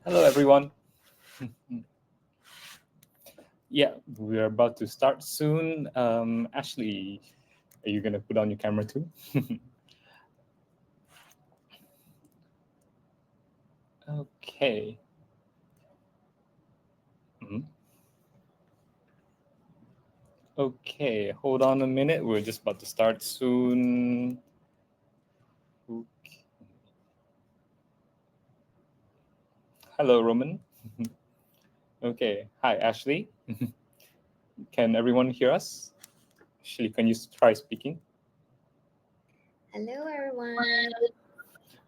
Hello, everyone. Yeah, we're about to start soon. Ashley, are you gonna put on your camera too? Okay. Mhm. Okay, hold on a minute. We're just about to start soon. Okay. Hello, Roman. Okay. Hi, Ashley. Can everyone hear us? Ashley, can you try speaking? Hello, everyone.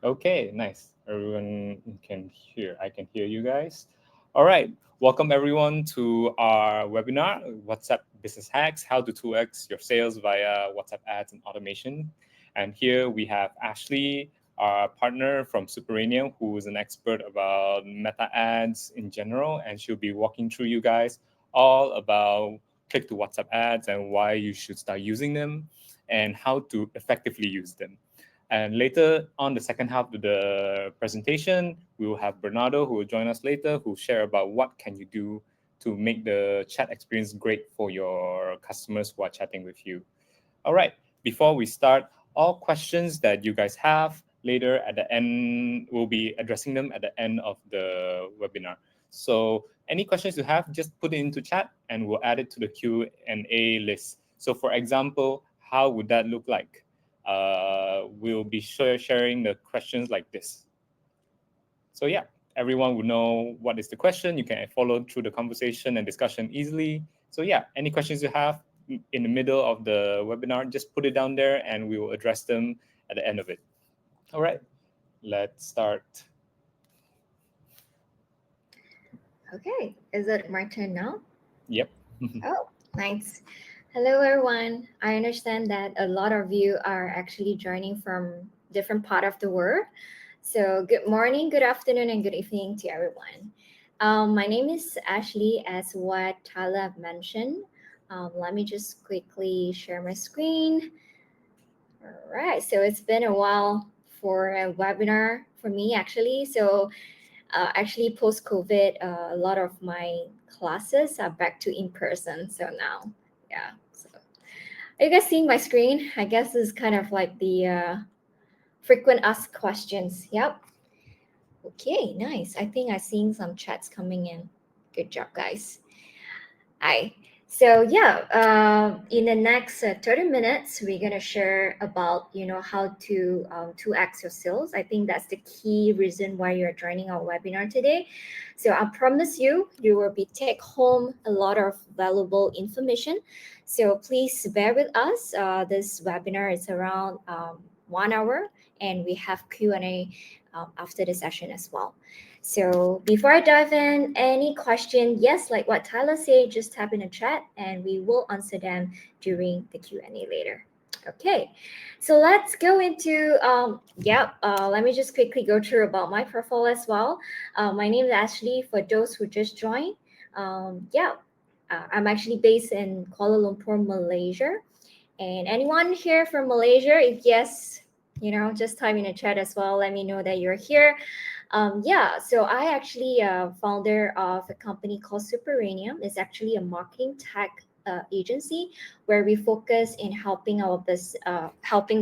Okay, nice. Everyone can hear. I can hear you guys. All right. Welcome everyone to our webinar, WhatsApp Business Hacks, how to 2x your sales via WhatsApp ads and automation. And here we have Ashley, our partner from Superanium, who is an expert about meta ads in general, and she'll be walking through you guys all about click to WhatsApp ads and why you should start using them and how to effectively use them. And later on the second half of the presentation, we will have Bernardo who will join us later, who will share about what can you do to make the chat experience great for your customers who are chatting with you. All right, before we start, all questions that you guys have later at the end, we'll be addressing them at the end of the webinar. So any questions you have, just put it into chat and we'll add it to the Q&A list. So for example, how would that look like? We'll be sharing the questions like this. So yeah, everyone will know what is the question. You can follow through the conversation and discussion easily. So yeah, any questions you have in the middle of the webinar, just put it down there and we will address them at the end of it. All right, let's start. Okay, is it my turn now? Yep. Oh, nice. Hello, everyone. I understand that a lot of you are actually joining from different part of the world. So, good morning, good afternoon, and good evening to everyone. My name is Ashley, as what Tyler mentioned. Let me just quickly share my screen. All right. So it's been a while for a webinar for me, actually. So actually post COVID, a lot of my classes are back to in person. So now, yeah. So are you guys seeing my screen? I guess this is kind of like the frequent asked questions. Yep. Okay, nice. I think I'm seeing some chats coming in. Good job, guys. Hi. So yeah, in the next 30 minutes, we're gonna share about how to act your sales. I think that's the key reason why you're joining our webinar today. So I promise you will be take home a lot of valuable information. So please bear with us. This webinar is around 1 hour, and we have Q&A after the session as well. So before I dive in, any question, yes, like what Tyler said, just type in the chat and we will answer them during the Q&A later. Okay, so let's go into, let me just quickly go through about my profile as well. My name is Ashley for those who just joined. I'm actually based in Kuala Lumpur, Malaysia. And anyone here from Malaysia? If yes, just type in the chat as well. Let me know that you're here. So I actually founder of a company called Superanium. It's actually a marketing tech agency where we focus in helping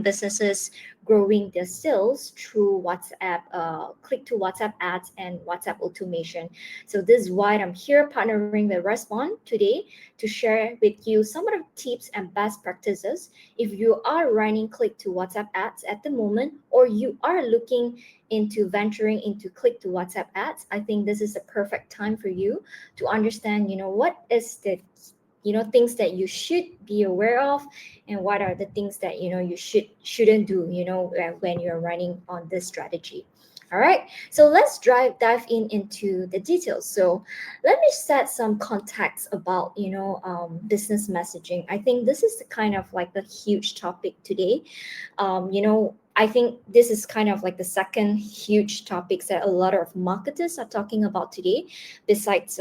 businesses growing their sales through WhatsApp, click to WhatsApp ads and WhatsApp automation. So this is why I'm here partnering with Respond today to share with you some of the tips and best practices if you are running click to WhatsApp ads at the moment or you are looking into venturing into click to WhatsApp ads. I think this is a perfect time for you to understand, what is the things that you should be aware of and what are the things that you shouldn't do when you're running on this strategy. All right, so let's dive into the details. So let me set some context about business messaging. I think this is the kind of like the huge topic today. I think this is kind of like the second huge topics that a lot of marketers are talking about today. Besides,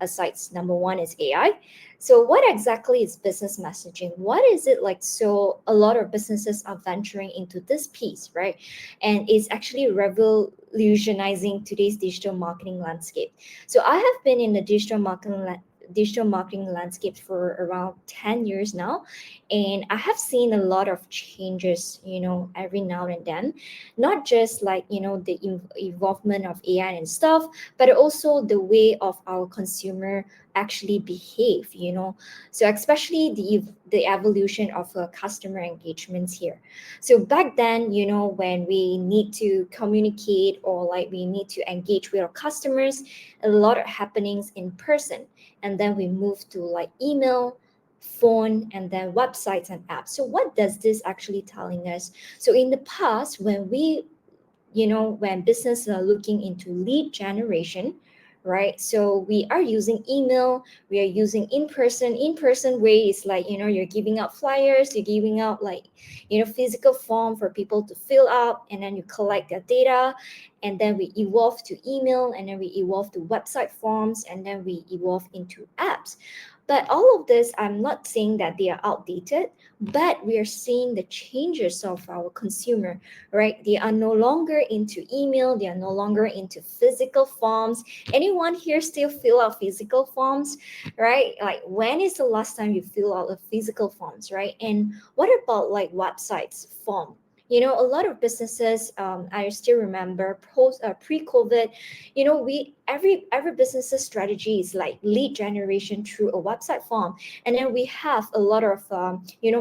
aside number one is AI. So, what exactly is business messaging? What is it like? So, a lot of businesses are venturing into this piece, right? And it's actually revolutionizing today's digital marketing landscape. So, I have been in the digital marketing landscape for around 10 years now, and I have seen a lot of changes, every now and then, not just like the involvement of AI and stuff, but also the way of our consumer actually behave, so especially the evolution of customer engagements here. So back then, when we need to communicate or like we need to engage with our customers, a lot of happenings in person, and then we move to like email, phone, and then websites and apps. So what does this actually telling us? So in the past, when when businesses are looking into lead generation, right? So we are using email, we are using in person way is like, you're giving out flyers, you're giving out like, physical form for people to fill out, and then you collect their data, and then we evolve to email, and then we evolve to website forms, and then we evolve into apps. But all of this, I'm not saying that they are outdated, but we are seeing the changes of our consumer, right? They are no longer into email, they are no longer into physical forms. Anyone here still fill out physical forms, right? Like, when is the last time you fill out a physical forms, right? And what about like websites form? A lot of businesses, I still remember post pre-COVID, we every business's strategy is like lead generation through a website form, and then we have a lot of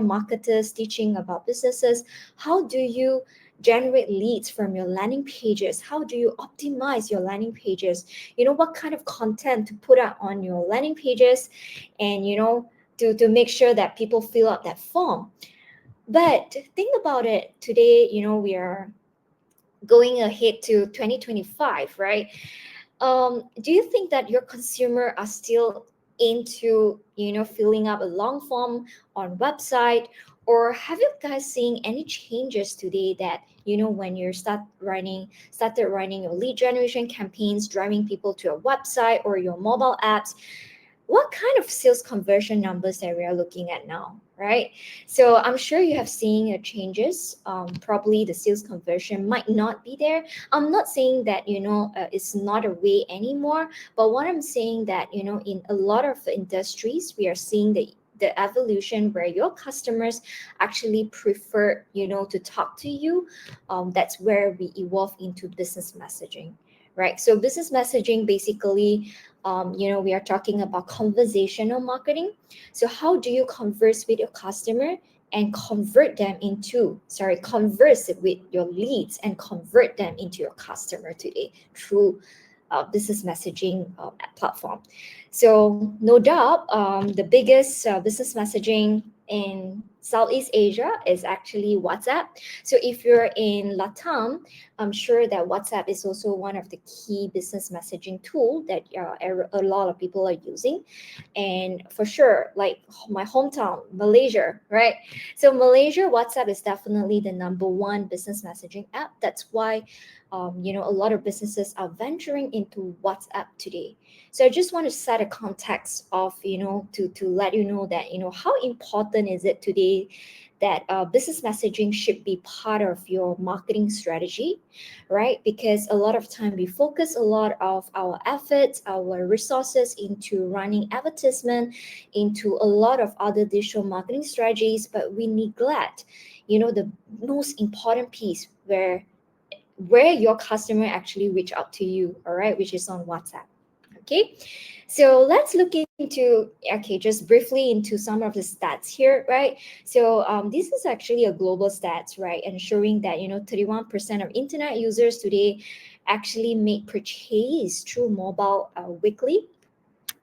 marketers teaching about businesses. How do you generate leads from your landing pages? How do you optimize your landing pages? What kind of content to put out on your landing pages, and to make sure that people fill out that form. But think about it today, we are going ahead to 2025, right? Do you think that your consumer are still into filling up a long form on website, or have you guys seen any changes today that when you started running your lead generation campaigns, driving people to a website or your mobile apps, what kind of sales conversion numbers that we are looking at now, right? So I'm sure you have seen changes. Probably the sales conversion might not be there. I'm not saying that it's not a way anymore, but what I'm saying that in a lot of industries we are seeing the evolution where your customers actually prefer to talk to you. That's where we evolve into business messaging, right? So business messaging basically, we are talking about conversational marketing. So how do you converse with your customer and converse with your leads and convert them into your customer today through business messaging platform. So no doubt, the biggest business messaging in Southeast Asia is actually WhatsApp. So if you're in Latam, I'm sure that WhatsApp is also one of the key business messaging tool that a lot of people are using. And for sure, like my hometown, Malaysia, right? So Malaysia, WhatsApp is definitely the number one business messaging app. That's why, a lot of businesses are venturing into WhatsApp today. So I just want to set a context of, to let you know that, how important is it today that business messaging should be part of your marketing strategy, right? Because a lot of time we focus a lot of our efforts, our resources into running advertisement, into a lot of other digital marketing strategies, but we neglect, the most important piece where your customer actually reach out to you, all right, which is on WhatsApp. Okay, so let's look into, okay, just briefly into some of the stats here, right? So this is actually a global stats, right, and showing that 31% of internet users today actually make purchase through mobile weekly,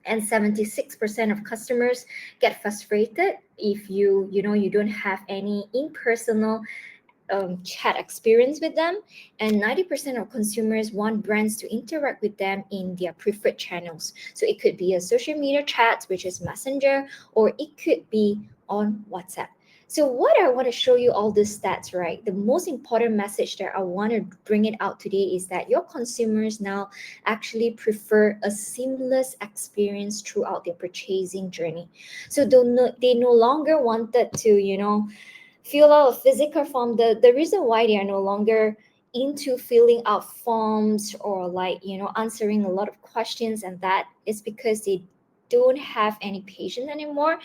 and 76% of customers get frustrated if you don't have any impersonal chat experience with them, and 90% of consumers want brands to interact with them in their preferred channels. So it could be a social media chat, which is Messenger, or it could be on WhatsApp. So what I want to show you all these stats, right? The most important message that I want to bring it out today is that your consumers now actually prefer a seamless experience throughout their purchasing journey. So they no longer wanted to, fill out a physical form. The reason why they are no longer into filling out forms or answering a lot of questions and that is because they don't have any patience anymore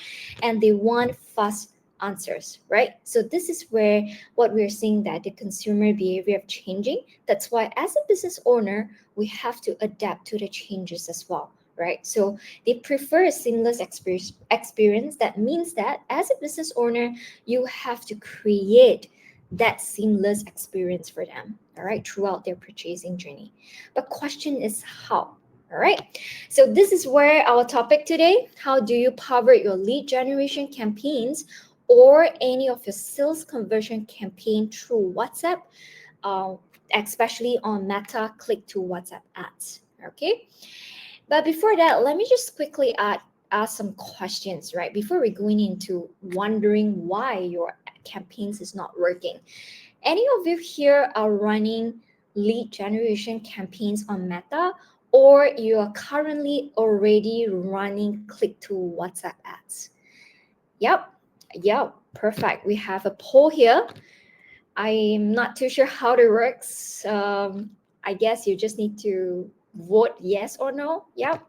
and they want fast answers, right? So this is where what we're seeing that the consumer behavior of changing. That's why as a business owner we have to adapt to the changes as well, right? So they prefer a seamless experience. That means that as a business owner you have to create that seamless experience for them, all right, throughout their purchasing journey. But question is how. All right, so this is where our topic today: how do you power your lead generation campaigns or any of your sales conversion campaign through WhatsApp, uh, especially on Meta click to WhatsApp ads. Okay, but before that, let me just quickly ask some questions, right? Before we're going into wondering why your campaigns is not working. Any of you here are running lead generation campaigns on Meta, or you are currently already running click to WhatsApp ads? Yep, yep, perfect. We have a poll here. I'm not too sure how it works. I guess you just need to vote yes or no. Yep,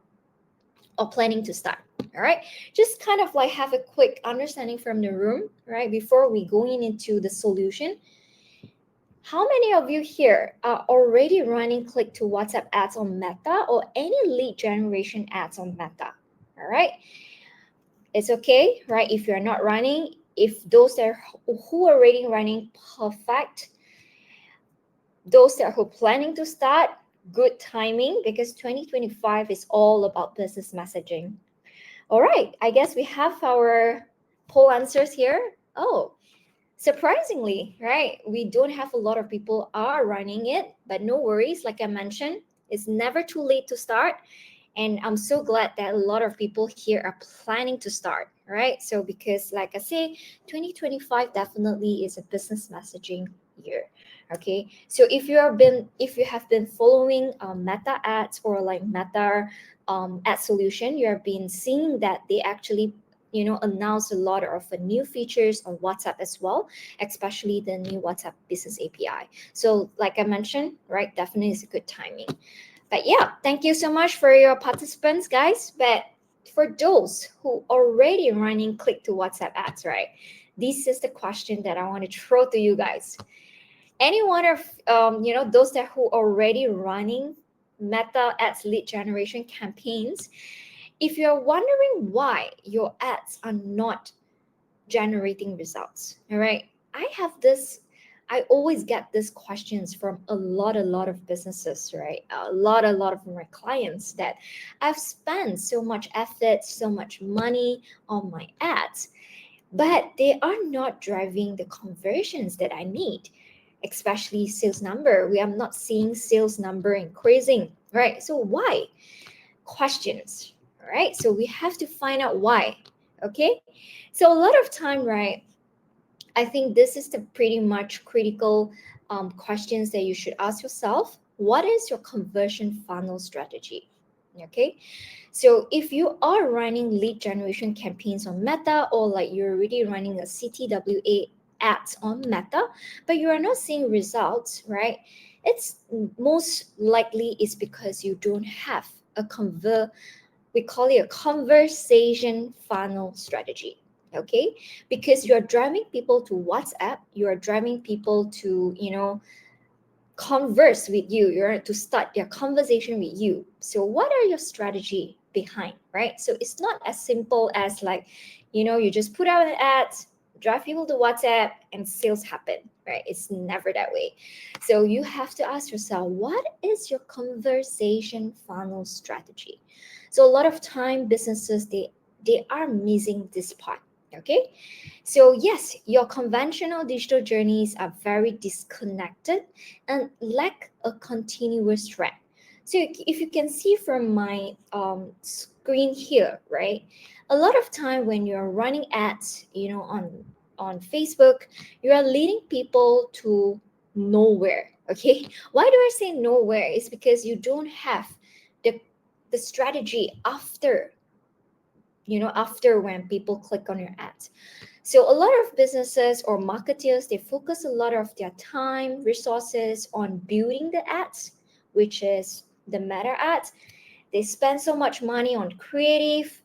or planning to start. All right, just kind of like have a quick understanding from the room, right? Before we going into the solution, how many of you here are already running click to WhatsApp ads on Meta or any lead generation ads on Meta? All right, it's okay, right? If you're not running, if those that are who are already running, perfect. Those that who are planning to start, good timing because 2025 is all about business messaging. All right, I guess we have our poll answers here. Oh, surprisingly, right? We don't have a lot of people are running it, but no worries. Like I mentioned, it's never too late to start. And I'm so glad that a lot of people here are planning to start, right? So because like I say, 2025 definitely is a business messaging year. Okay. So if you have been following Meta ads or like Meta ad solution, you have been seeing that they actually announce a lot of new features on WhatsApp as well, especially the new WhatsApp business API. So like I mentioned, right, definitely is a good timing. But yeah, thank you so much for your participants, guys. But for those who already running click to WhatsApp ads, right? This is the question that I want to throw to you guys. Any one of those that who already running Meta ads lead generation campaigns, if you're wondering why your ads are not generating results, all right, I always get these questions from a lot of businesses, right? A lot of my clients that I've spent so much effort, so much money on my ads, but they are not driving the conversions that I need, especially sales number. We are not seeing sales number increasing, right? So why? Questions, all right? So we have to find out why. Okay, so a lot of time, right, I think this is the pretty much critical questions that you should ask yourself. What is your conversion funnel strategy? Okay, so if you are running lead generation campaigns on Meta or like you're already running a CTWA ads on Meta, but you are not seeing results, right? It's most likely is because you don't have a we call it a conversation funnel strategy. Okay, because you're driving people to WhatsApp, you are driving people to converse with you, you're to start their conversation with you. So what are your strategy behind, right? So it's not as simple as like you just put out an ad, drive people to WhatsApp and sales happen, right? It's never that way. So you have to ask yourself, what is your conversation funnel strategy? So a lot of time businesses they are missing this part. Okay, so yes, your conventional digital journeys are very disconnected and lack a continuous thread. So if you can see from my screen here, right, a lot of time when you're running ads, on on Facebook, you are leading people to nowhere. Okay, why do I say nowhere? It's because you don't have the strategy after, after when people click on your ads. So a lot of businesses or marketers, they focus a lot of their time, resources on building the ads, which is the meta ads. They spend so much money on creative,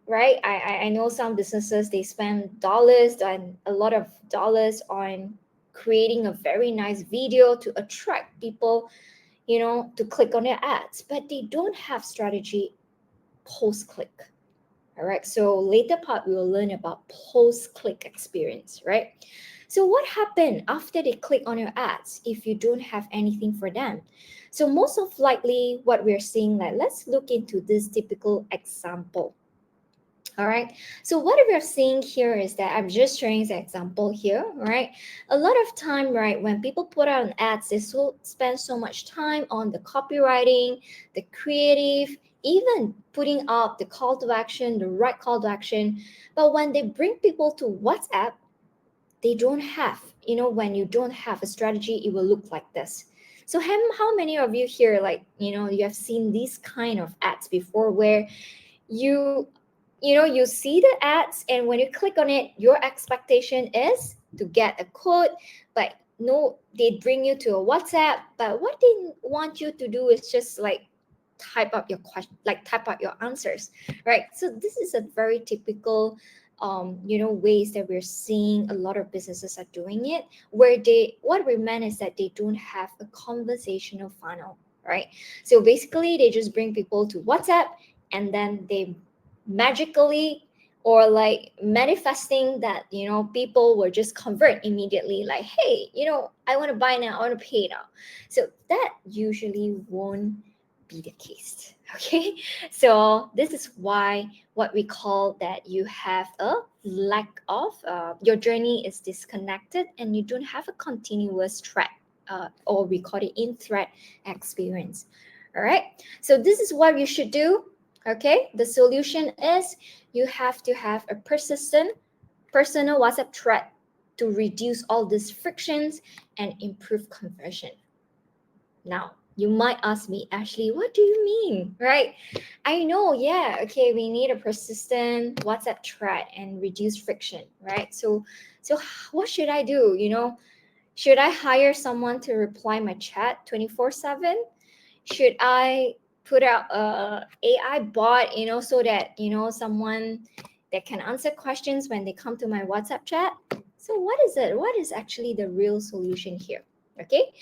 right? I know some businesses, they spend dollars and a lot of dollars on creating a very nice video to attract people, to click on their ads, but they don't have strategy post click. All right, so later part we will learn about post click experience, right? So what happened after they click on your ads if you don't have anything for them? So most of likely what we're seeing, like let's look into this typical example. All right. So what we are seeing here is that I'm just showing the example here, right? A lot of time, right, when people put out ads, they spend so much time on the copywriting, the creative, even putting up the call to action, the right call to action. But when they bring people to WhatsApp, they don't have, when you don't have a strategy, it will look like this. So how many of you here, like, you have seen these kind of ads before where you you see the ads, and when you click on it, your expectation is to get a code, but no, they bring you to a WhatsApp, but what they want you to do is just like type up your question, like type out your answers, right? So this is a very typical ways that we're seeing a lot of businesses are doing it, where what we meant is that they don't have a conversational funnel, right? So basically they just bring people to WhatsApp, and then they magically or like manifesting that people will just convert immediately, like, hey, I want to buy now, I want to pay now. So that usually won't be the case. Okay, so this is why what we call that you have a lack of your journey is disconnected, and you don't have a continuous thread, or we call it in thread experience. All right, so this is what you should do. Okay, the solution is you have to have a persistent personal WhatsApp thread to reduce all these frictions and improve conversion. Now, you might ask me, Ashley, what do you mean? Right? I know, yeah, okay, we need a persistent WhatsApp thread and reduce friction, right? So what should I do? Should I hire someone to reply my chat 24/7? Should I put out a AI bot, so that someone that can answer questions when they come to my WhatsApp chat? So what is it? What is actually the real solution here? Okay.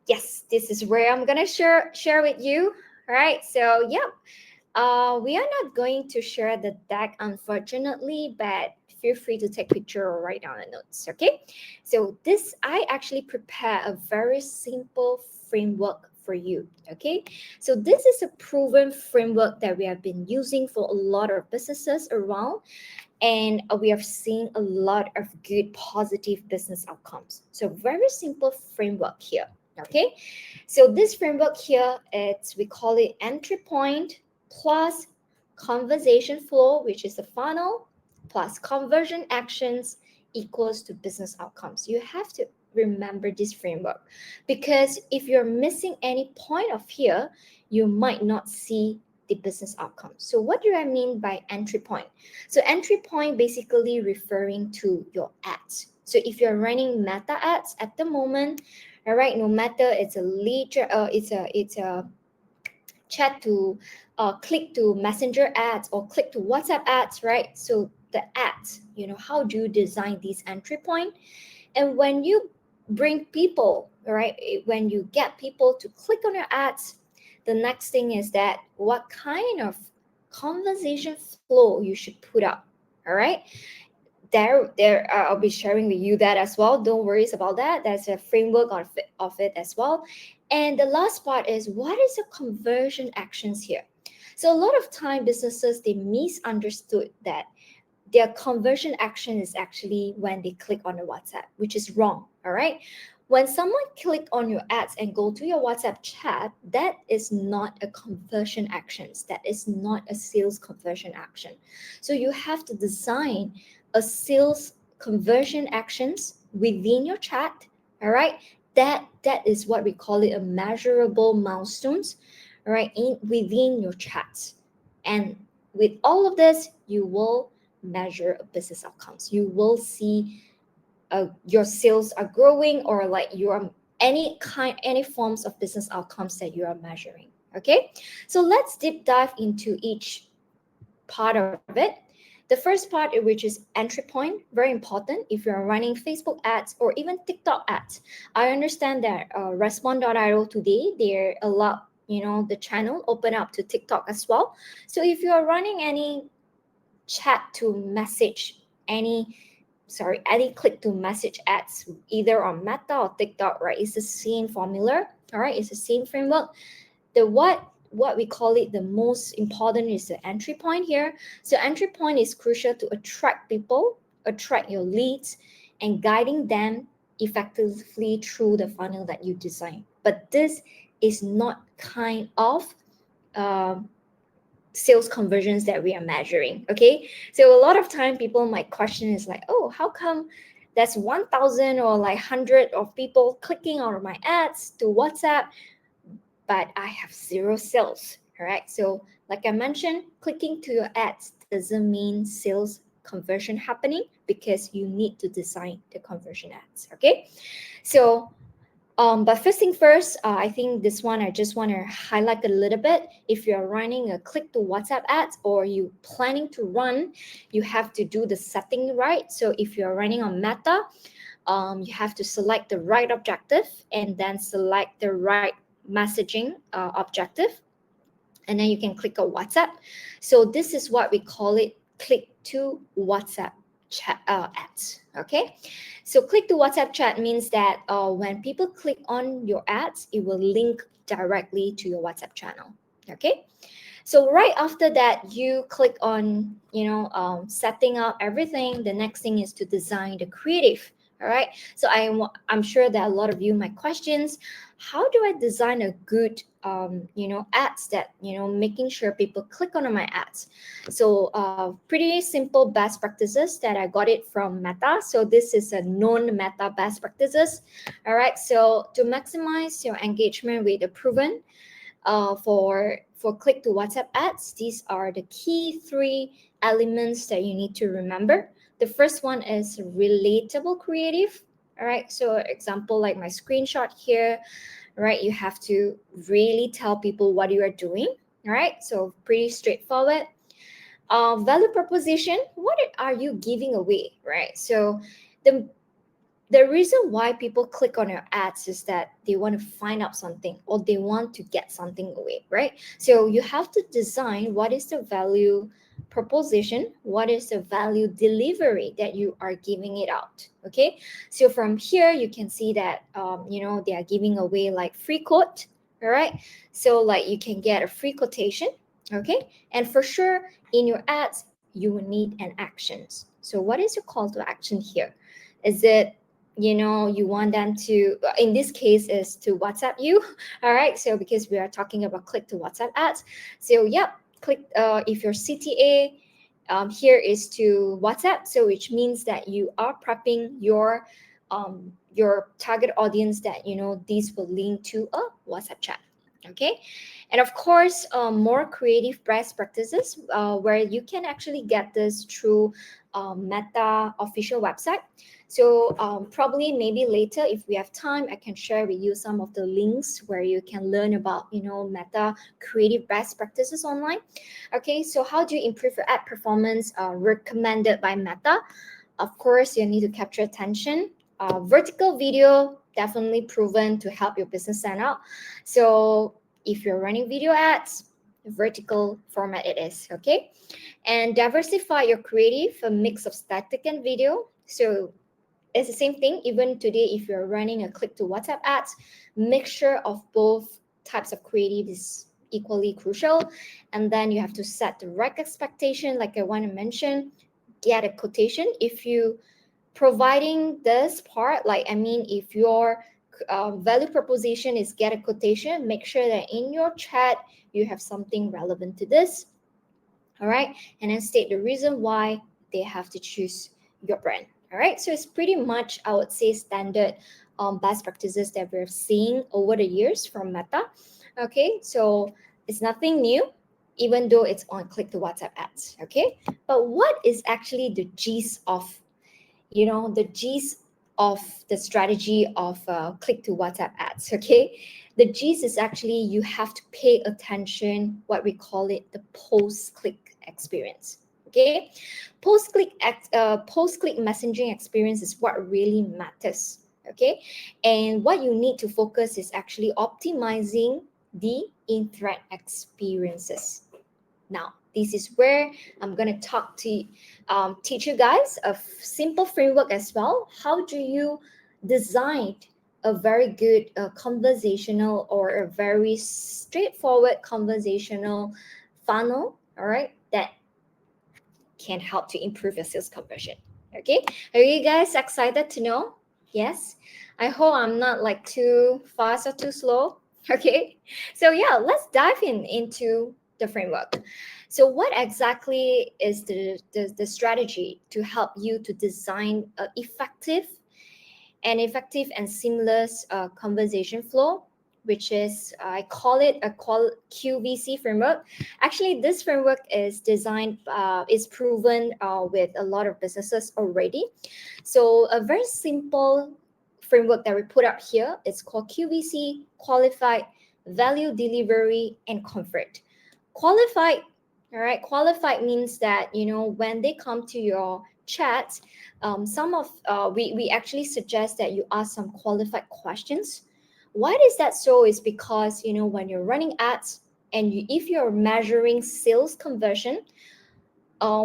Yes, this is where I'm gonna share with you. All right. So yeah, we are not going to share the deck, unfortunately, but feel free to take picture or write down the notes. Okay. So this, I actually prepare a very simple framework for you. Okay. So this is a proven framework that we have been using for a lot of businesses around, and we are seeing a lot of good positive business outcomes. So very simple framework here. Okay. So this framework here, we call it entry point plus conversation flow, which is the funnel, plus conversion actions equals to business outcomes. You have to remember this framework, because if you're missing any point of here, you might not see the business outcomes. So what do I mean by entry point? So entry point basically referring to your ads. So if you're running meta ads at the moment, all right, no matter it's a lead, it's a chat to click to messenger ads or click to WhatsApp ads, right? So the ads, how do you design these entry point? And when you bring people, right, when you get people to click on your ads, the next thing is that what kind of conversation flow you should put up. All right, I'll be sharing with you that as well. Don't worry about that. There's a framework of it as well. And the last part is, what is the conversion actions here? So a lot of time businesses, they misunderstood that their conversion action is actually when they click on the WhatsApp, which is wrong. All right, when someone click on your ads and go to your WhatsApp chat, that is not a conversion actions, that is not a sales conversion action. So you have to design a sales conversion actions within your chat. All right, that is what we call it, a measurable milestones, all right, in within your chats. And with all of this, you will measure business outcomes. You will see your sales are growing, or like you are any forms of business outcomes that you are measuring. Okay, so let's deep dive into each part of it. The first part, which is entry point, very important if you're running Facebook ads or even TikTok ads. I understand that Respond.io today, they're a lot, the channel open up to TikTok as well. So if you are running any chat to message, any click to message ads, either on Meta or TikTok, right? It's the same formula, all right? It's the same framework. The what we call it, the most important is the entry point here. So entry point is crucial to attract people, attract your leads, and guiding them effectively through the funnel that you design. But this is not kind of um sales conversions that we are measuring. Okay, so a lot of time people might question is like, oh, how come that's 1000 or like 100 of people clicking on my ads to WhatsApp, but I have zero sales? All right, so like I mentioned, clicking to your ads doesn't mean sales conversion happening, because you need to design the conversion ads. Okay, so but first thing first, I think this one I just want to highlight a little bit. If you're running a click to WhatsApp ads, or you planning to run, you have to do the setting right. So if you're running on Meta, you have to select the right objective, and then select the right messaging objective, and then you can click on WhatsApp. So this is what we call it, click to WhatsApp chat ads. Okay, so click to WhatsApp chat means that when people click on your ads, it will link directly to your WhatsApp channel. Okay, so right after that, you click on, setting up everything. The next thing is to design the creative. All right, so I'm sure that a lot of you might questions, how do I design a good ads that, making sure people click on my ads? So pretty simple best practices that I got it from Meta. So this is a known Meta best practices. All right, so to maximize your engagement with the proven, for click to WhatsApp ads, these are the key three elements that you need to remember. The first one is relatable creative. All right, so example like my screenshot here, right? You have to really tell people what you are doing. All right, so pretty straightforward. Value proposition, what are you giving away, right? So the the reason why people click on your ads is that they want to find out something, or they want to get something away, right? So you have to design what is the value proposition, what is the value delivery that you are giving it out. Okay, so from here you can see that they are giving away like free quote. All right, so like you can get a free quotation. Okay, and for sure in your ads you will need an actions. So what is your call to action here? Is it, you want them to, in this case is to WhatsApp you? All right, so because we are talking about click to WhatsApp ads, so yep, click, if your CTA, here is to WhatsApp, so which means that you are prepping your target audience that these will link to a WhatsApp chat. Okay, and of course, more creative best practices, where you can actually get this through Meta official website. So probably maybe later, if we have time, I can share with you some of the links where you can learn about Meta creative best practices online. Okay, so how do you improve your ad performance? Recommended by Meta. Of course, you need to capture attention. Vertical video definitely proven to help your business stand out. So if you're running video ads, vertical format it is. Okay, and diversify your creative, a mix of static and video. So it's the same thing even today. If you're running a click to WhatsApp ads, mixture of both types of creative is equally crucial. And then you have to set the right expectation, like I want to mention, get a quotation. If you providing this part, like I mean, if your value proposition is get a quotation, make sure that in your chat you have something relevant to this. All right, and then state the reason why they have to choose your brand. All right, so it's pretty much, I would say, standard best practices that we're seeing over the years from Meta. Okay, so it's nothing new, even though it's on click to WhatsApp ads. Okay, but what is actually the G's of, the G's of the strategy of click to WhatsApp ads? Okay, the G's is actually you have to pay attention, what we call it, the post click experience. Okay, post click messaging experience is what really matters. Okay, and what you need to focus is actually optimizing the in thread experiences. Now, this is where I'm going to teach you guys a simple framework as well. How do you design a very good conversational, or a very straightforward conversational funnel, all right, that can help to improve your sales conversion. Okay, are you guys excited to know? Yes, I hope I'm not like too fast or too slow. Okay, so yeah, let's dive into the framework. So what exactly is the strategy to help you to design an effective and seamless conversation flow, which is, I call it a QVC framework. Actually, this framework is designed, is proven with a lot of businesses already. So a very simple framework that we put up here is called QVC: qualified, value delivery, and comfort. Qualified, all right. Qualified means that when they come to your chat, some of we actually suggest that you ask some qualified questions. Why is that so? Is because when you're running ads, and if you're measuring sales conversion,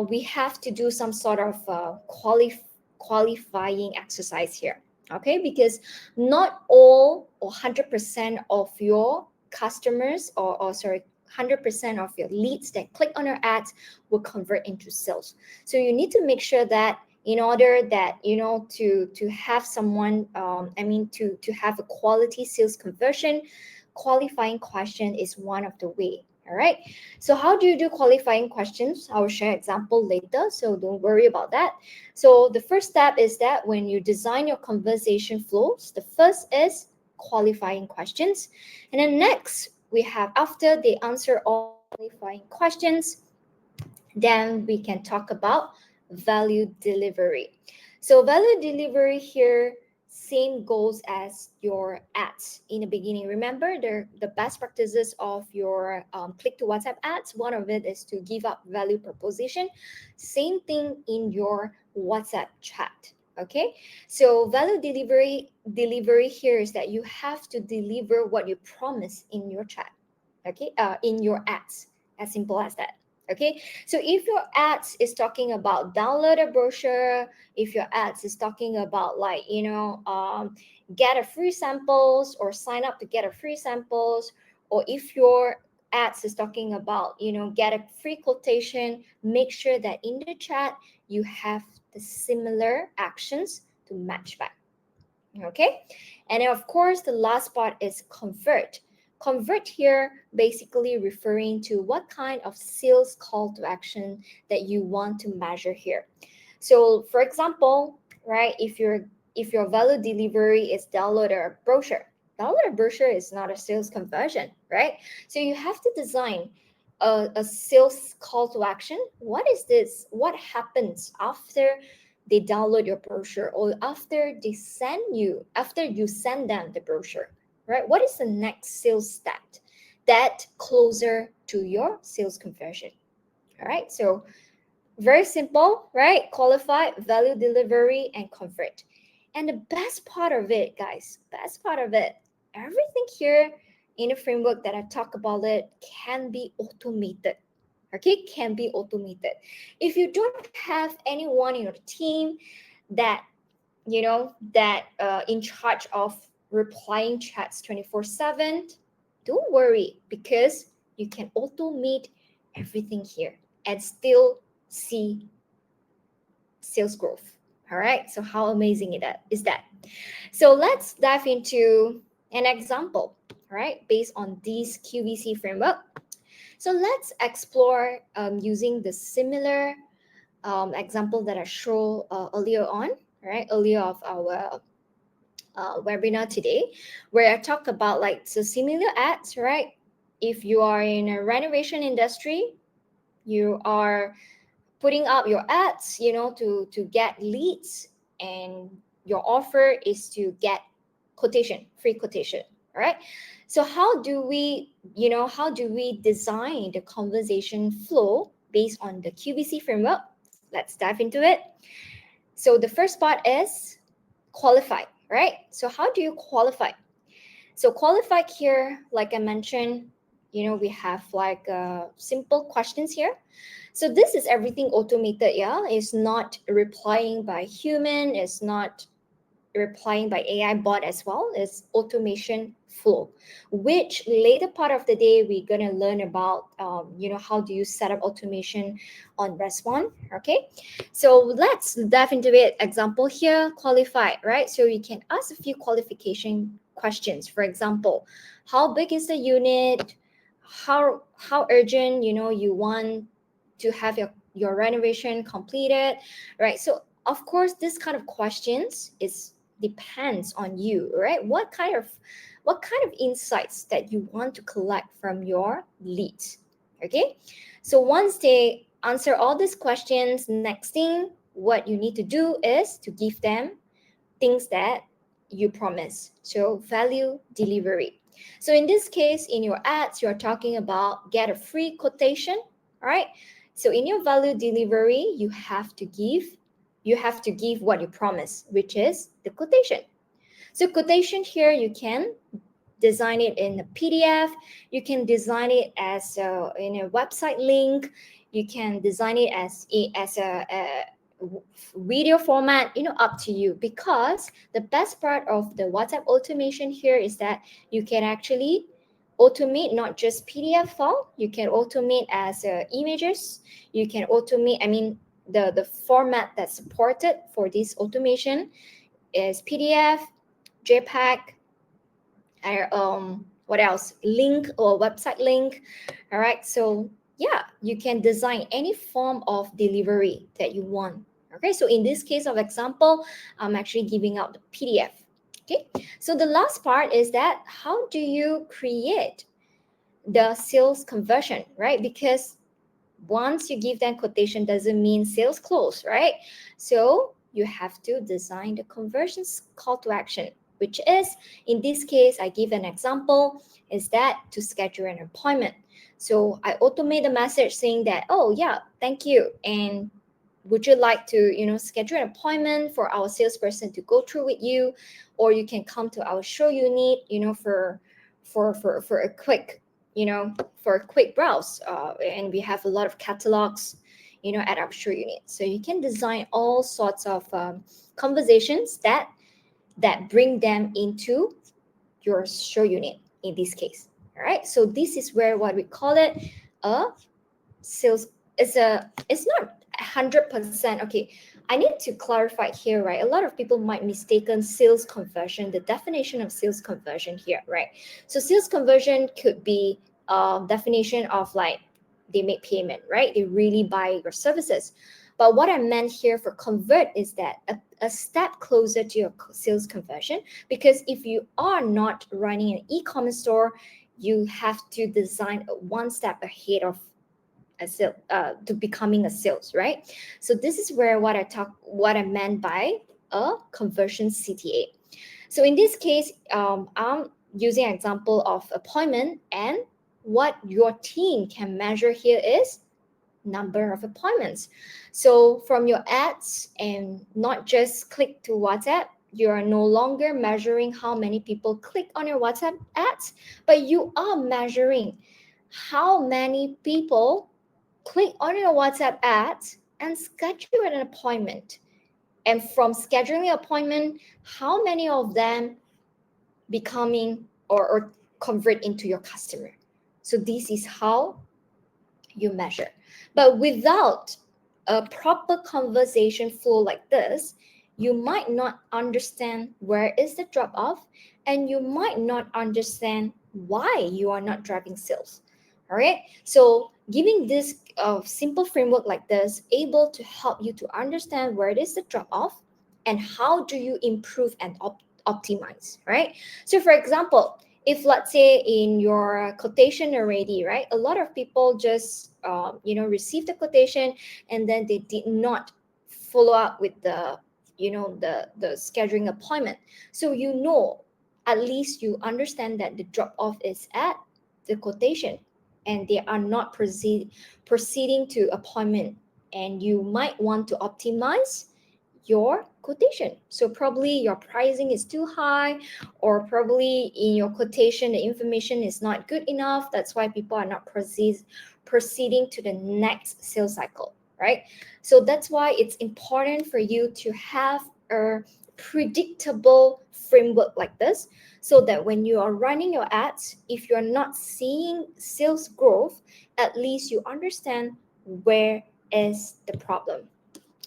we have to do some sort of qualifying exercise here. Okay, because not all or 100% of your customers, or sorry, 100% of your leads that click on your ads will convert into sales. So you need to make sure that in order that to have someone, to have a quality sales conversion, qualifying question is one of the way. All right, so how do you do qualifying questions? I will share example later, so don't worry about that. So the first step is that when you design your conversation flows, the first is qualifying questions. And then next, we have, after they answer all the qualifying questions, then we can talk about value delivery. So value delivery here, same goes as your ads in the beginning. Remember the best practices of your click to WhatsApp ads. One of it is to give up value proposition. Same thing in your WhatsApp chat. Okay, so value delivery here is that you have to deliver what you promise in your chat. Okay, in your ads, as simple as that. Okay, so if your ads is talking about download a brochure, if your ads is talking about like get a free samples, or sign up to get a free samples, or if your ads is talking about get a free quotation, make sure that in the chat you have the similar actions to match back. Okay, and then of course the last part is convert here, basically referring to what kind of sales call to action that you want to measure here. So for example, right, if your value delivery is download a brochure is not a sales conversion, right? So you have to design a sales call to action. What is this? What happens after they download your brochure, or after you send them the brochure, right? What is the next sales step that closer to your sales conversion? All right, so very simple, right? Qualify, value delivery, and convert. And the best part of it, guys, best part of it, everything here in the framework that I talk about it can be automated. Okay, can be automated. If you don't have anyone in your team that in charge of replying chats 24/7, don't worry, because you can automate everything here and still see sales growth. All right, so how amazing is that? So let's dive into an example, all right, based on this QVC framework. So let's explore using the similar example that I showed earlier on. right, earlier of our webinar today, where I talk about like so similar ads, right? If you are in a renovation industry, you are putting up your ads, to get leads, and your offer is to get quotation, free quotation. All right. So how do we design the conversation flow based on the QVC framework? Let's dive into it. So the first part is qualify, right? So how do you qualify? So qualified here, like I mentioned, we have like simple questions here. So this is everything automated, yeah. It's not replying by human. It's not replying by AI bot as well. It's automation flow, which later part of the day we're gonna learn about. How do you set up automation on Respond? Okay, so let's dive into it. Example here, qualify, right? So you can ask a few qualification questions. For example, how big is the unit? How urgent you want to have your renovation completed, right? So of course this kind of questions is depends on you, right? What kind of insights that you want to collect from your leads. Okay, so once they answer all these questions, next thing what you need to do is to give them things that you promise. So value delivery. So in this case, in your ads, you're talking about get a free quotation. All right. So in your value delivery, you have to give what you promise, which is the quotation. So quotation here, you can design it in a PDF. You can design it as in a website link. You can design it as a video format. Up to you. Because the best part of the WhatsApp automation here is that you can actually automate not just PDF file. You can automate as images. You can automate. I mean, the format that's supported for this automation is PDF, JPEG, what else, link or website link. All right, so yeah, you can design any form of delivery that you want. Okay, so in this case of example, I'm actually giving out the PDF. Okay, so the last part is that how do you create the sales conversion, right? Because once you give them quotation doesn't mean sales close, right? So you have to design the conversions call to action, which is in this case, I give an example, is that to schedule an appointment. So I automate the message saying that, oh yeah, thank you. And would you like to, schedule an appointment for our salesperson to go through with you, or you can come to our show unit, for a quick, for a quick browse. And we have a lot of catalogs, at our show unit. So you can design all sorts of conversations that bring them into your show unit in this case. All right. So this is where what we call it a sales. It's not 100%. Okay, I need to clarify here, right? A lot of people might mistaken sales conversion, the definition of sales conversion here, right? So sales conversion could be definition of like they make payment, right? They really buy your services. But what I meant here for convert is that a step closer to your sales conversion. Because if you are not running an e-commerce store, you have to design one step ahead of a sale, to becoming a sales, right? So this is where what I meant by a conversion CTA. So in this case, I'm using an example of appointment, and what your team can measure here is number of appointments. So from your ads, and not just click to WhatsApp, you are no longer measuring how many people click on your WhatsApp ads, but you are measuring how many people click on your WhatsApp ads and schedule an appointment. And from scheduling an appointment, how many of them becoming or convert into your customer. So this is how you measure. But without a proper conversation flow like this, you might not understand where is the drop off, and you might not understand why you are not driving sales. All right. So giving this simple framework like this, able to help you to understand where it is the drop off and how do you improve and optimize, right? So for example, if let's say in your quotation already, right, a lot of people just receive the quotation and then they did not follow up with the scheduling appointment. So at least you understand that the drop off is at the quotation and they are not proceeding to appointment, and you might want to optimize your quotation. So probably your pricing is too high, or probably in your quotation the information is not good enough. That's why people are not proceeding to the next sales cycle, right? So that's why it's important for you to have a predictable framework like this, so that when you are running your ads, if you're not seeing sales growth, at least you understand where is the problem.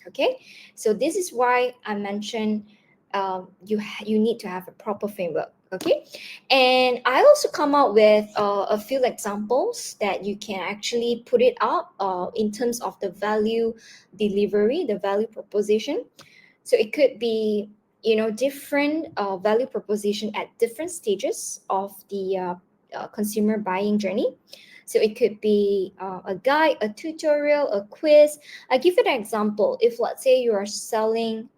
Okay, so this is why I mentioned you need to have a proper framework. Okay, and I also come out with a few examples that you can actually put it up in terms of the value delivery, the value proposition. So it could be different value proposition at different stages of the consumer buying journey. So it could be a guide, a tutorial, a quiz. I give you an example. If let's say you are selling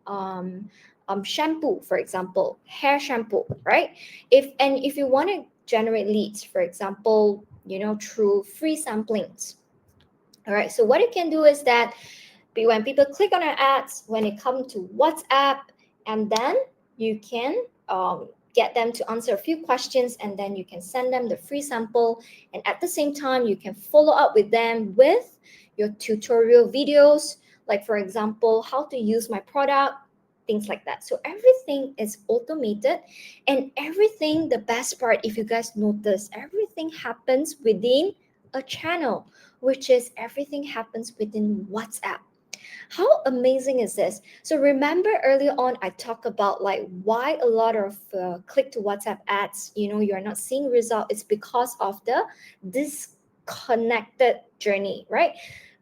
shampoo, for example, hair shampoo, right? If you want to generate leads, for example, through free samplings. All right. So what you can do is that when people click on our ads, when it comes to WhatsApp, and then you can get them to answer a few questions, and then you can send them the free sample. And at the same time, you can follow up with them with your tutorial videos, like for example, how to use my product, things like that. So everything is automated, and everything, the best part, if you guys notice, everything happens within a channel, which is everything happens within WhatsApp. How amazing is this? So remember earlier on I talked about like why a lot of click to WhatsApp ads, you're not seeing result. It's because of the disconnected journey, right?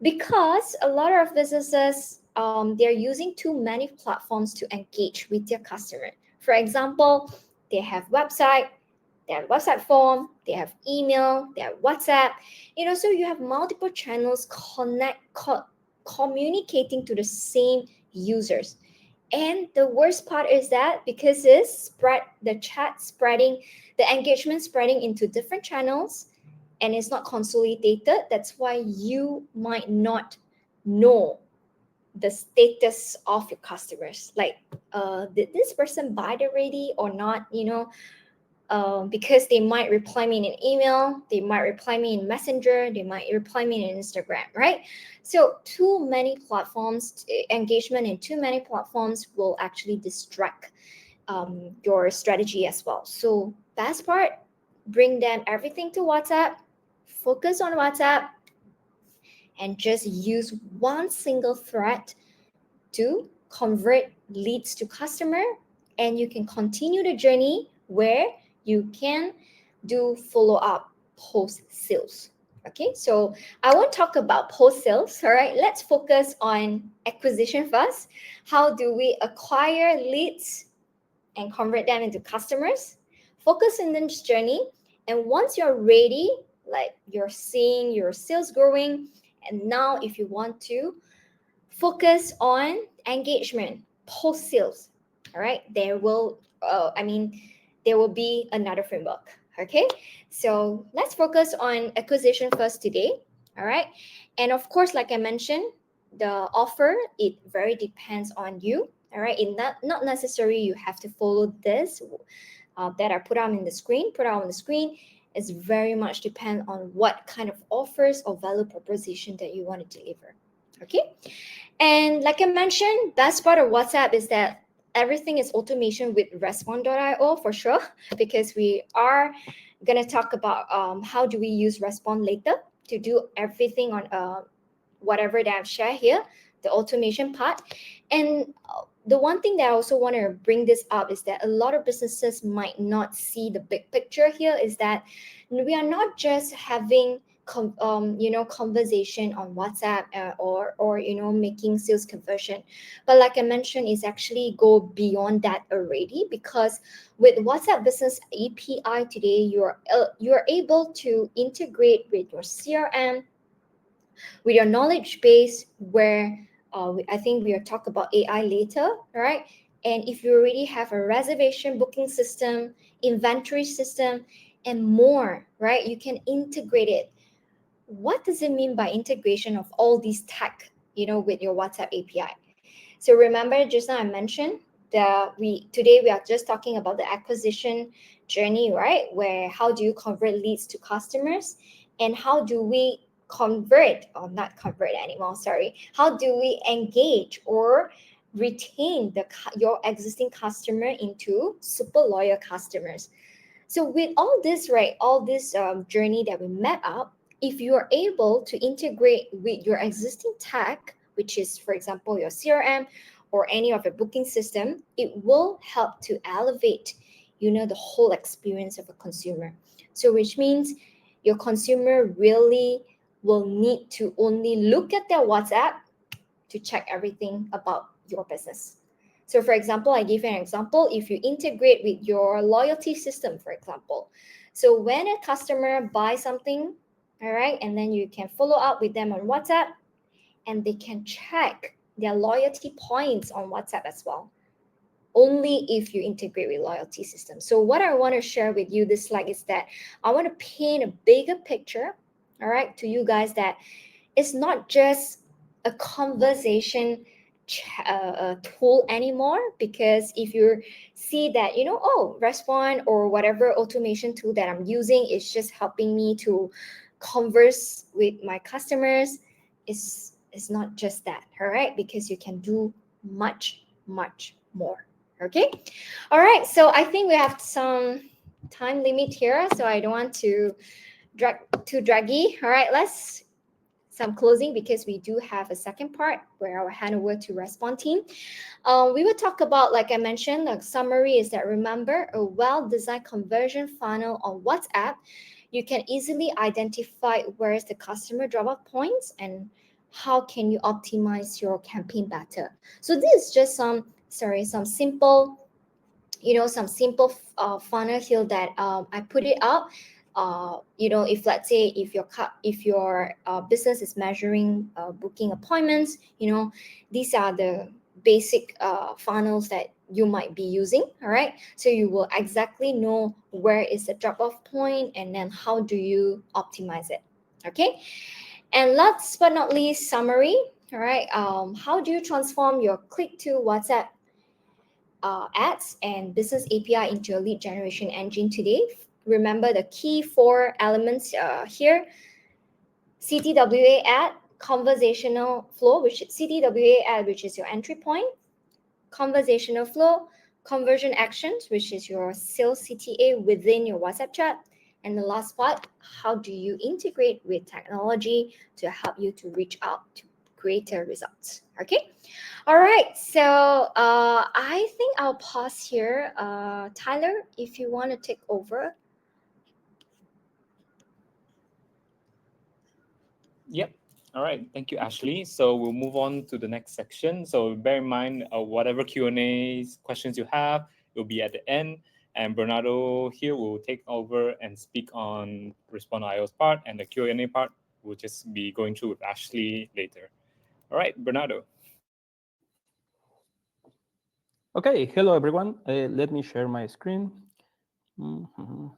Because a lot of businesses they're using too many platforms to engage with their customer. For example, they have website form, they have email, they have WhatsApp, so you have multiple channels communicating to the same users. And the worst part is that because the chat spreading, the engagement spreading into different channels, and it's not consolidated, that's why you might not know the status of your customers. Like, did this person buy it already or not? Because they might reply me in an email, they might reply me in Messenger, they might reply me in Instagram, right? So too many platforms, engagement in too many platforms will actually distract your strategy as well. So best part, bring them everything to WhatsApp, focus on WhatsApp, and just use one single thread to convert leads to customer, and you can continue the journey where you can do follow up post sales. Okay, so I won't talk about post sales. All right, let's focus on acquisition first. How do we acquire leads and convert them into customers? Focus in this journey, and once you're ready, like you're seeing your sales growing, and now if you want to focus on engagement post sales, all right, there will be another framework. Okay, so let's focus on acquisition first today. All right, and of course, like I mentioned, the offer, it very depends on you. All right, it not necessary you have to follow this that I put out on the screen. Is very much depend on what kind of offers or value proposition that you want to deliver. Okay, and like I mentioned, best part of WhatsApp is that everything is automation with Respond.io for sure, because we are gonna talk about how do we use Respond later to do everything on whatever that I've shared here, the automation part. And the one thing that I also want to bring this up is that a lot of businesses might not see the big picture here, is that we are not just having conversation on WhatsApp, or making sales conversion. But like I mentioned, is actually go beyond that already, because with WhatsApp Business API today, you're able to integrate with your CRM, with your knowledge base, where I think we'll talk about AI later, right? And if you already have a reservation booking system, inventory system, and more, right, you can integrate it. What does it mean by integration of all these tech, with your WhatsApp API? So remember, just now I mentioned that we today we are just talking about the acquisition journey, right? Where how do you convert leads to customers, and how do we convert, or not convert anymore, sorry, how do we engage or retain your existing customer into super loyal customers? So with all this, right, all this journey that we map up, if you are able to integrate with your existing tech, which is, for example, your CRM or any of your booking system, it will help to elevate, the whole experience of a consumer. So which means your consumer really will need to only look at their WhatsApp to check everything about your business. So, for example, I give you an example. If you integrate with your loyalty system, for example, so when a customer buys something, all right, and then you can follow up with them on WhatsApp, and they can check their loyalty points on WhatsApp as well, only if you integrate with loyalty system. So what I want to share with you this slide is that I want to paint a bigger picture, all right, to you guys, that it's not just a conversation tool anymore. Because if you see that, oh, Respond or whatever automation tool that I'm using is just helping me to converse with my customers, is not just that, all right? Because you can do much, much more. Okay. All right. So I think we have some time limit here, so I don't want to drag too draggy. All right, let's some closing, because we do have a second part where I will hand over to Respond team. We will talk about, like I mentioned, the summary is that, remember, a well-designed conversion funnel on WhatsApp, you can easily identify where is the customer drop-off points and how can you optimize your campaign better. So this is just some simple, funnel here that I put it up. If, let's say, if your business is measuring booking appointments, these are the basic funnels that you might be using. All right, so you will exactly know where is the drop off point, and then how do you optimize it. Okay, and last but not least, summary. All right, how do you transform your click to WhatsApp ads and business API into a lead generation engine today? Remember the key four elements here: CTWA ad, conversational flow, which is CTWA ad, which is your entry point; conversational flow, conversion actions, which is your sales CTA within your WhatsApp chat; and the last part, how do you integrate with technology to help you to reach out to greater results. Okay. All right. So I think I'll pause here. Tyler, if you want to take over. Yep. All right. Thank you, Ashley. So we'll move on to the next section. So bear in mind, whatever Q&A questions you have, will be at the end. And Bernardo here will take over and speak on Respond.io's part, and the Q&A part will just be going through with Ashley later. All right, Bernardo. Okay, hello everyone. Let me share my screen. Mhm.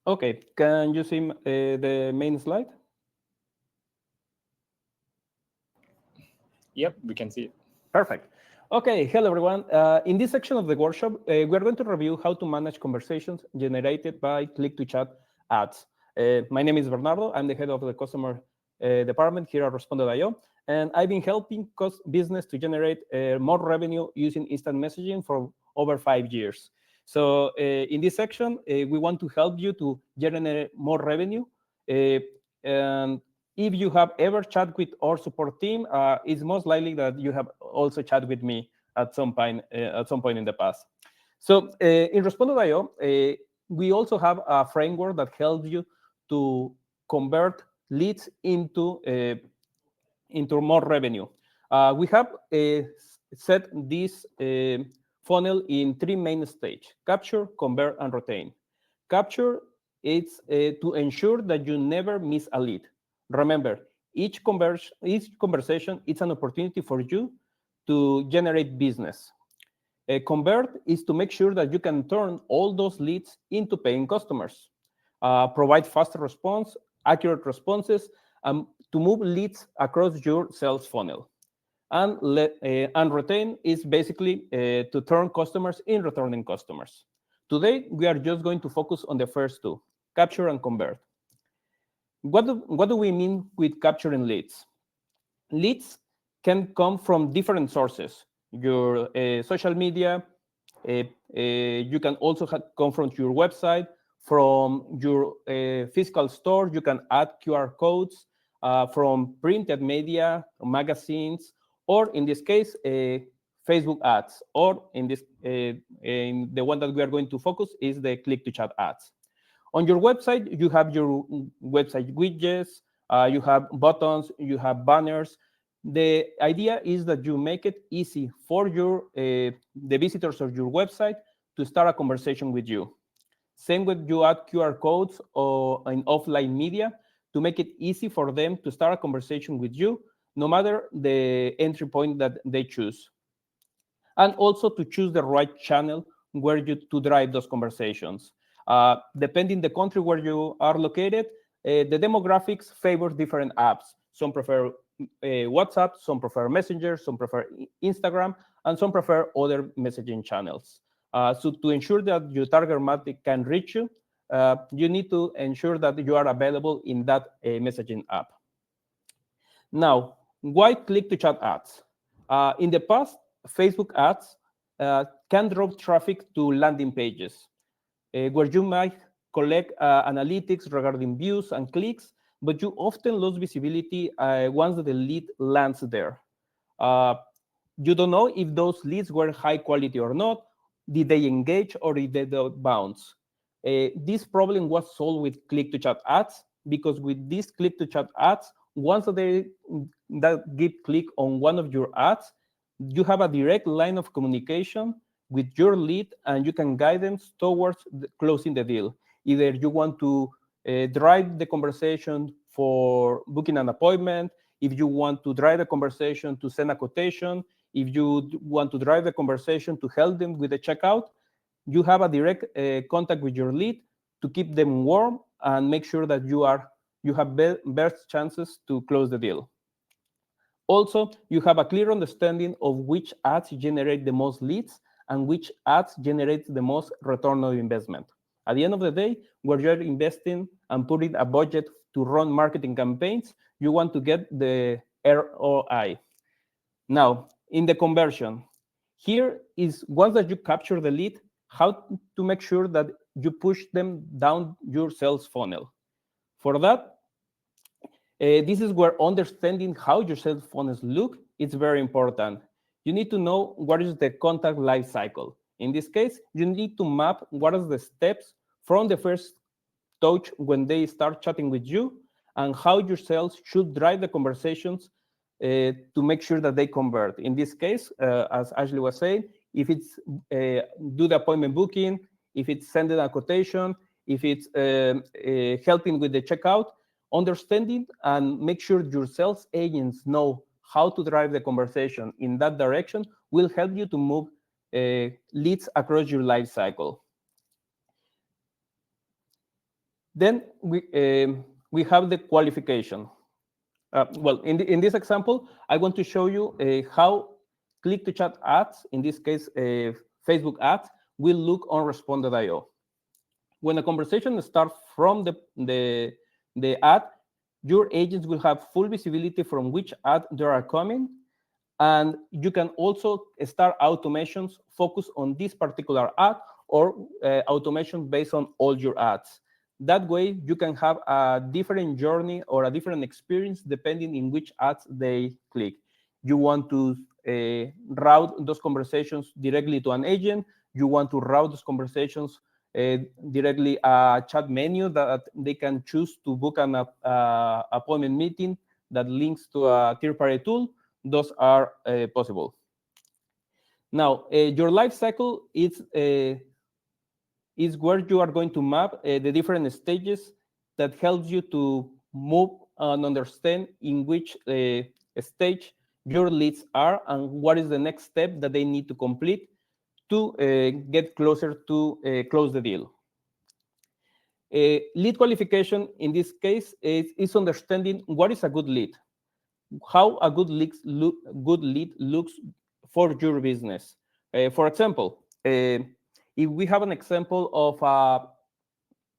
Okay, can you see the main slide? Yep, we can see it. Perfect. Okay, hello everyone. In this section of the workshop, we're going to review how to manage conversations generated by click-to-chat ads. My name is Bernardo. I'm the head of the customer department here at Respond.io, and I've been helping business to generate more revenue using instant messaging for over 5 years. So in this section, we want to help you to generate more revenue, and If you have ever chat with our support team, it's most likely that you have also chat with me at some point in the past. So in Respond.io, we also have a framework that helps you to convert leads into more revenue. We have set this funnel in three main stages: capture, convert, and retain. Capture is to ensure that you never miss a lead. Remember, each conversation is an opportunity for you to generate business. Convert is to make sure that you can turn all those leads into paying customers, provide faster response, accurate responses, to move leads across your sales funnel. And retain is basically to turn customers in returning customers. Today, we are just going to focus on the first two, capture and convert. What do we mean with capturing leads? Leads can come from different sources. Your social media, you can also come from your website, from your physical store. You can add QR codes from printed media, magazines, or in this case, Facebook ads, or in the one that we are going to focus is the click to chat ads. On your website, you have your website widgets, you have buttons, you have banners. The idea is that you make it easy for the visitors of your website to start a conversation with you. Same with you add QR codes or in offline media to make it easy for them to start a conversation with you, no matter the entry point that they choose. And also to choose the right channel where you to drive those conversations. Depending the country where you are located, the demographics favor different apps. Some prefer WhatsApp, some prefer Messenger, some prefer Instagram, and some prefer other messaging channels. So to ensure that your target market can reach you, you need to ensure that you are available in that messaging app. Now, why click to chat ads? In the past, Facebook ads can drop traffic to landing pages where you might collect analytics regarding views and clicks, but you often lose visibility once the lead lands there. You don't know if those leads were high quality or not. Did they engage or did they bounce? This problem was solved with click to chat ads, because with these click to chat ads, once they that give click on one of your ads, you have a direct line of communication with your lead, and you can guide them towards closing the deal. Either you want to drive the conversation for booking an appointment, if you want to drive the conversation to send a quotation, if you want to drive the conversation to help them with the checkout, you have a direct contact with your lead to keep them warm and make sure that you have best chances to close the deal. Also, you have a clear understanding of which ads generate the most leads and which ads generate the most return on investment. At the end of the day, where you're investing and putting a budget to run marketing campaigns, you want to get the ROI. Now, in the conversion, here is once that you capture the lead, how to make sure that you push them down your sales funnel. For that, this is where understanding how your sales funnels look is very important. You need to know what is the contact life cycle. In this case, you need to map what are the steps from the first touch when they start chatting with you, and how your sales should drive the conversations to make sure that they convert. In this case, as Ashley was saying, if it's do the appointment booking, if it's sending a quotation, if it's helping with the checkout, understanding and make sure your sales agents know how to drive the conversation in that direction will help you to move leads across your life cycle. Then we have the qualification. Well, in this example, I want to show you how click-to-chat ads, in this case, Facebook ads, will look on Respond.io. When a conversation starts from the ad, your agents will have full visibility from which ad they are coming, and you can also start automations focused on this particular ad, or automation based on all your ads. That way, you can have a different journey or a different experience depending in which ads they click. You want to route those conversations directly to an agent. You want to route those conversations directly a chat menu that they can choose to book an appointment meeting that links to a third-party tool. Those are possible. Now, your life cycle is where you are going to map the different stages that helps you to move and understand in which stage your leads are and what is the next step that they need to complete to get closer to close the deal. Lead qualification in this case is understanding what is a good lead, how a good lead looks for your business. For example, if we have an example of a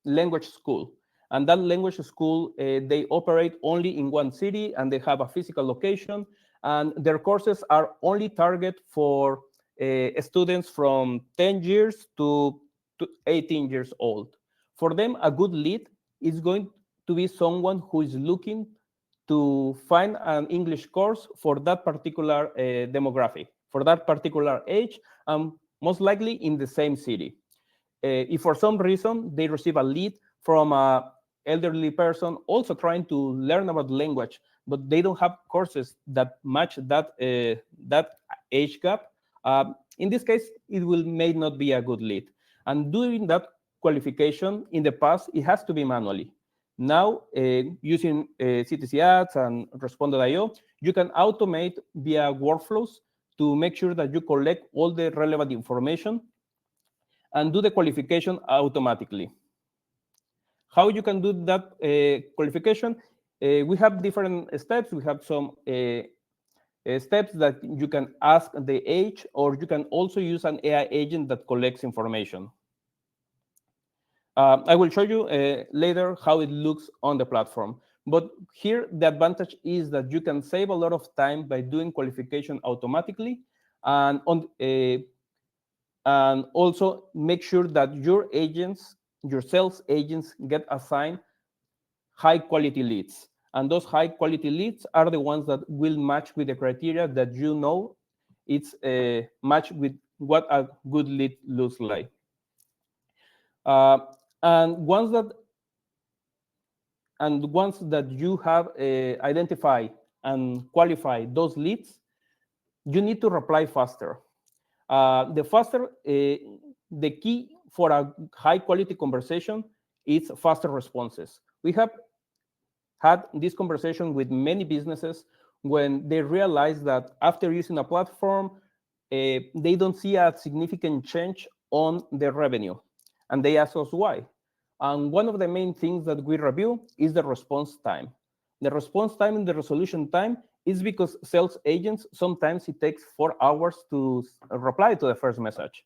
language school, and that language school, they operate only in one city and they have a physical location, and their courses are only target for students from 10 years to 18 years old. For them, a good lead is going to be someone who is looking to find an English course for that particular demographic, for that particular age, and most likely in the same city. If for some reason they receive a lead from an elderly person also trying to learn about language, but they don't have courses that match that age gap, in this case, it may not be a good lead. And doing that qualification in the past, it has to be manually. Now, using CTC ads and Respond.io, you can automate via workflows to make sure that you collect all the relevant information and do the qualification automatically. How you can do that qualification? We have different steps. We have some steps that you can ask the age, or you can also use an AI agent that collects information. I will show you later how it looks on the platform. But here, the advantage is that you can save a lot of time by doing qualification automatically, and also make sure that your agents, your sales agents, get assigned high quality leads. And those high quality leads are the ones that will match with the criteria that you know it's matched with what a good lead looks like. Uh, and once that you have identified and qualified those leads, you need to reply faster. The key for a high quality conversation is faster responses. We have had this conversation with many businesses when they realize that after using a platform, they don't see a significant change on their revenue. And they ask us why. And one of the main things that we review is the response time. The response time and the resolution time is because sales agents, sometimes it takes 4 hours to reply to the first message.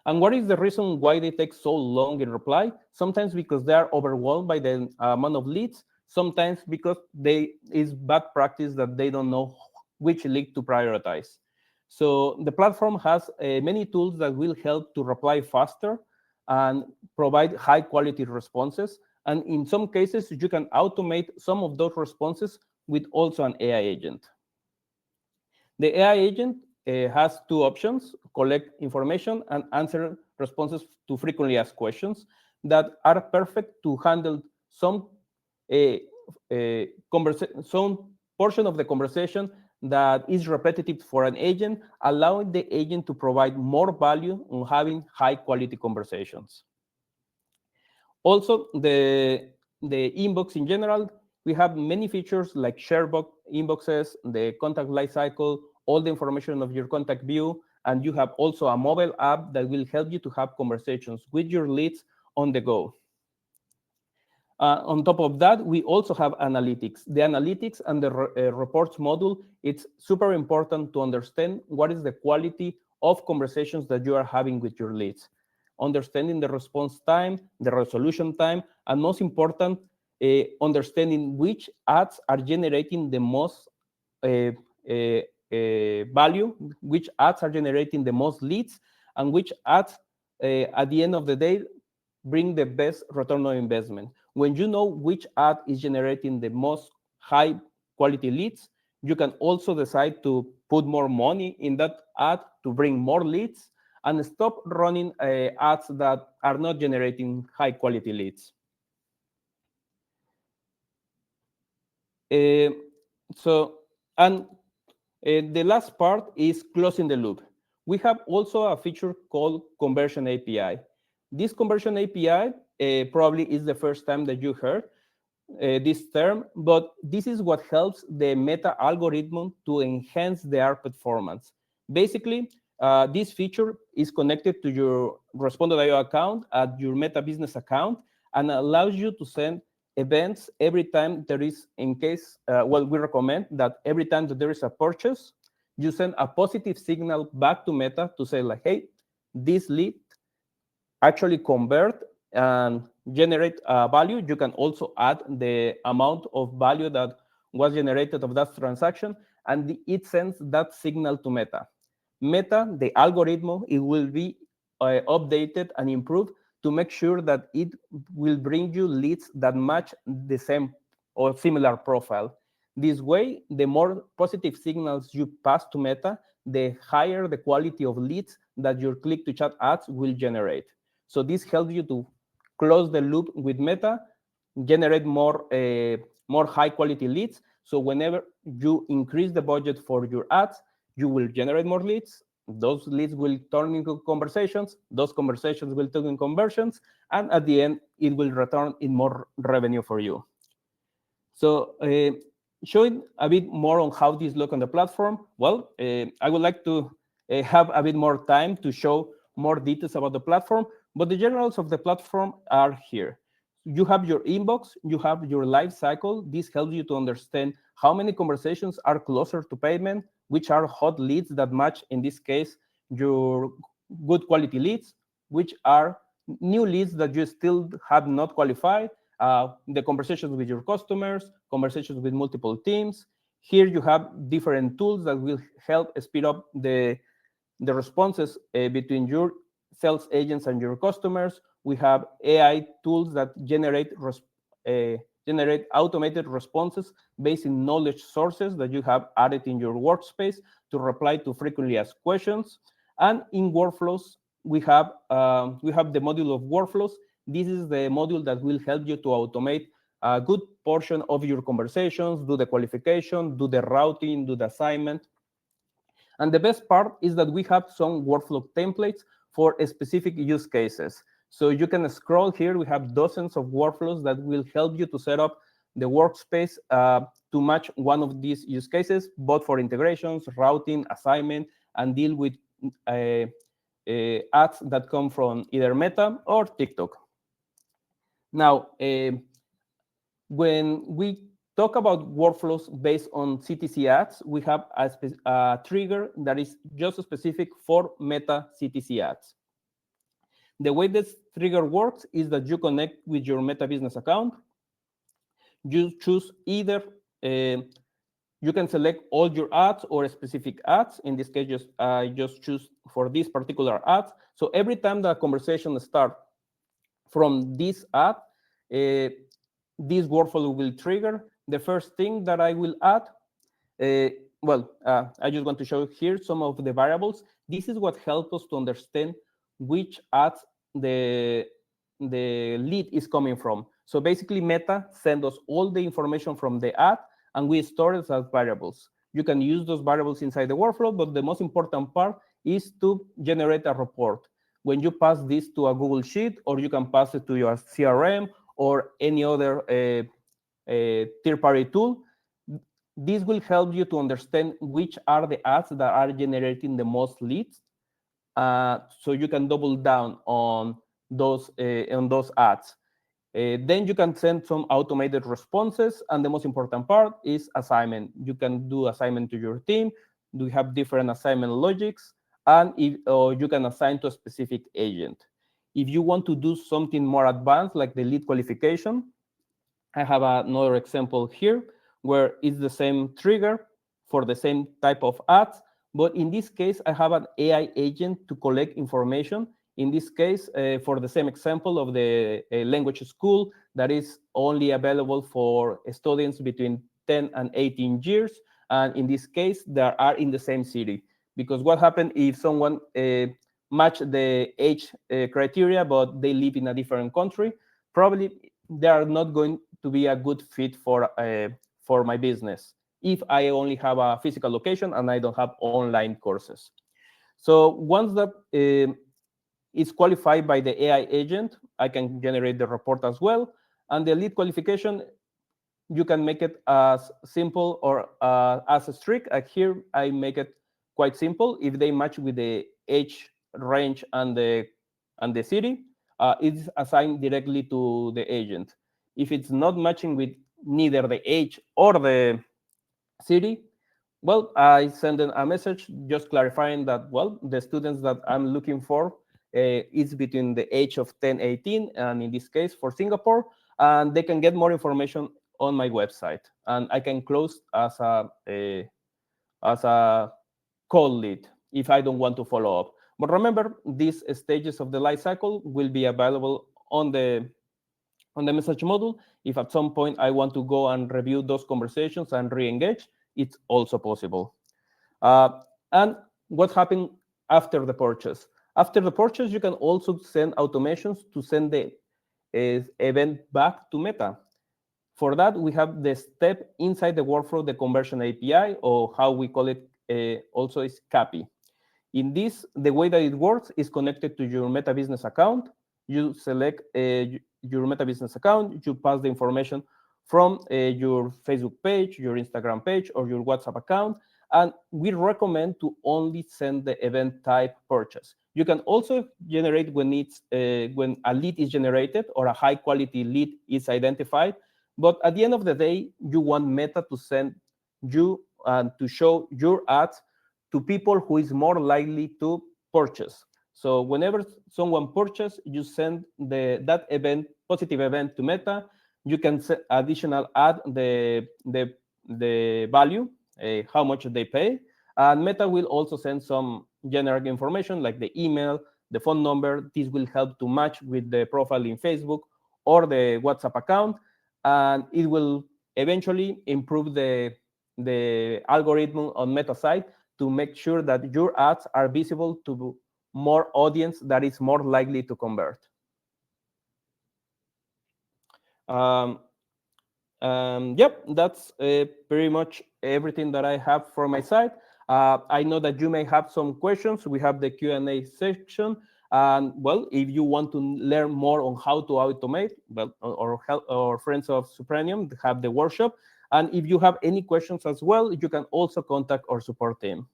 And what is the reason why they take so long in reply? Sometimes because they are overwhelmed by the amount of leads. Sometimes because it's bad practice that they don't know which lead to prioritize. So the platform has many tools that will help to reply faster and provide high quality responses. And in some cases, you can automate some of those responses with also an AI agent. The AI agent has two options: collect information and answer responses to frequently asked questions that are perfect to handle some some portion of the conversation that is repetitive for an agent, allowing the agent to provide more value on having high quality conversations. Also, the inbox in general, we have many features like share inboxes, the contact lifecycle, all the information of your contact view, and you have also a mobile app that will help you to have conversations with your leads on the go. On top of that, we also have analytics. The analytics and the reports module, it's super important to understand what is the quality of conversations that you are having with your leads. Understanding the response time, the resolution time, and most important, understanding which ads are generating the most value, which ads are generating the most leads, and which ads, at the end of the day, bring the best return on investment. When you know which ad is generating the most high quality leads, you can also decide to put more money in that ad to bring more leads and stop running ads that are not generating high quality leads. Uh, so, and the last part is closing the loop. We have also a feature called Conversion API. This Conversion API probably is the first time that you heard this term, but this is what helps the meta algorithm to enhance their performance. Basically, this feature is connected to your Respond.io account at your Meta Business account and allows you to send events every time there is, in case, well, we recommend that every time that there is a purchase, you send a positive signal back to Meta to say like, hey, this lead actually convert and generate value. You can also add the amount of value that was generated of that transaction, and it sends that signal to Meta. Meta, the algorithm, it will be updated and improved to make sure that it will bring you leads that match the same or similar profile. This way, the more positive signals you pass to Meta, the higher the quality of leads that your click to chat ads will generate. So this helps you to close the loop with Meta, generate more high quality leads. So whenever you increase the budget for your ads, you will generate more leads. Those leads will turn into conversations. Those conversations will turn in conversions. And at the end, it will return in more revenue for you. So showing a bit more on how this look on the platform, well, I would like to have a bit more time to show more details about the platform, but the generals of the platform are here. You have your inbox, you have your life cycle. This helps you to understand how many conversations are closer to payment, which are hot leads that match, in this case, your good quality leads, which are new leads that you still have not qualified, the conversations with your customers, conversations with multiple teams. Here you have different tools that will help speed up the responses between your sales agents and your customers. We have AI tools that generate automated responses based in knowledge sources that you have added in your workspace to reply to frequently asked questions. And in workflows, we have the module of workflows. This is the module that will help you to automate a good portion of your conversations, do the qualification, do the routing, do the assignment. And the best part is that we have some workflow templates for specific use cases. So you can scroll here. We have dozens of workflows that will help you to set up the workspace to match one of these use cases, both for integrations, routing, assignment, and deal with ads that come from either Meta or TikTok. Now, when we talk about workflows based on CTC ads, we have a trigger that is just specific for Meta CTC ads. The way this trigger works is that you connect with your Meta Business account. You choose either, you can select all your ads or specific ads. In this case, just choose for this particular ad. So every time the conversation starts from this ad, this workflow will trigger. The first thing that I will add, I just want to show here some of the variables. This is what helps us to understand which ads the lead is coming from. So basically, Meta sends us all the information from the ad, and we store it as variables. You can use those variables inside the workflow, but the most important part is to generate a report. When you pass this to a Google Sheet, or you can pass it to your CRM or any other third-party tool, this will help you to understand which are the ads that are generating the most leads, so you can double down on those ads. Then you can send some automated responses, and the most important part is assignment. You can do assignment to your team. We have different assignment logics, and you can assign to a specific agent. If you want to do something more advanced, like the lead qualification, I have another example here where it's the same trigger for the same type of ads, but in this case, I have an AI agent to collect information In this case, for the same example of the language school that is only available for students between 10 and 18 years. And in this case, they are in the same city. Because what happened if someone match the age criteria, but they live in a different country? Probably they are not going to be a good fit for my business if I only have a physical location and I don't have online courses. So once that is qualified by the AI agent, I can generate the report as well. And the lead qualification, you can make it as simple or as strict. Here, I make it quite simple. If they match with the age range and the city, it's assigned directly to the agent. If it's not matching with neither the age or the city, well, I send them a message just clarifying that, well, the students that I'm looking for is between the age of 10, 18, and in this case for Singapore, and they can get more information on my website. And I can close as a cold lead if I don't want to follow up. But remember, these stages of the life cycle will be available on the message module. If at some point I want to go and review those conversations and re-engage, it's also possible. And what happened after the purchase? After the purchase, you can also send automations to send the event back to Meta. For that, we have the step inside the workflow, the conversion API, or how we call it also is CAPI. In this, the way that it works is connected to your Meta Business account. You select your Meta Business account, you pass the information from your Facebook page, your Instagram page, or your WhatsApp account, and we recommend to only send the event type purchase. You can also generate when a lead is generated or a high quality lead is identified, but at the end of the day, you want Meta to send you and to show your ads to people who is more likely to purchase. So whenever someone purchases, you send that event, positive event to Meta. You can additional add the value, how much they pay, and Meta will also send some generic information like the email, the phone number. This will help to match with the profile in Facebook or the WhatsApp account, and it will eventually improve the algorithm on Meta side to make sure that your ads are visible to more audience that is more likely to convert. Um, yep, that's pretty much everything that I have for my side. I know that you may have some questions. We have the Q&A section. And well, if you want to learn more on how to automate, well, or help, or friends of Supremium have the workshop. And if you have any questions as well, you can also contact our support team.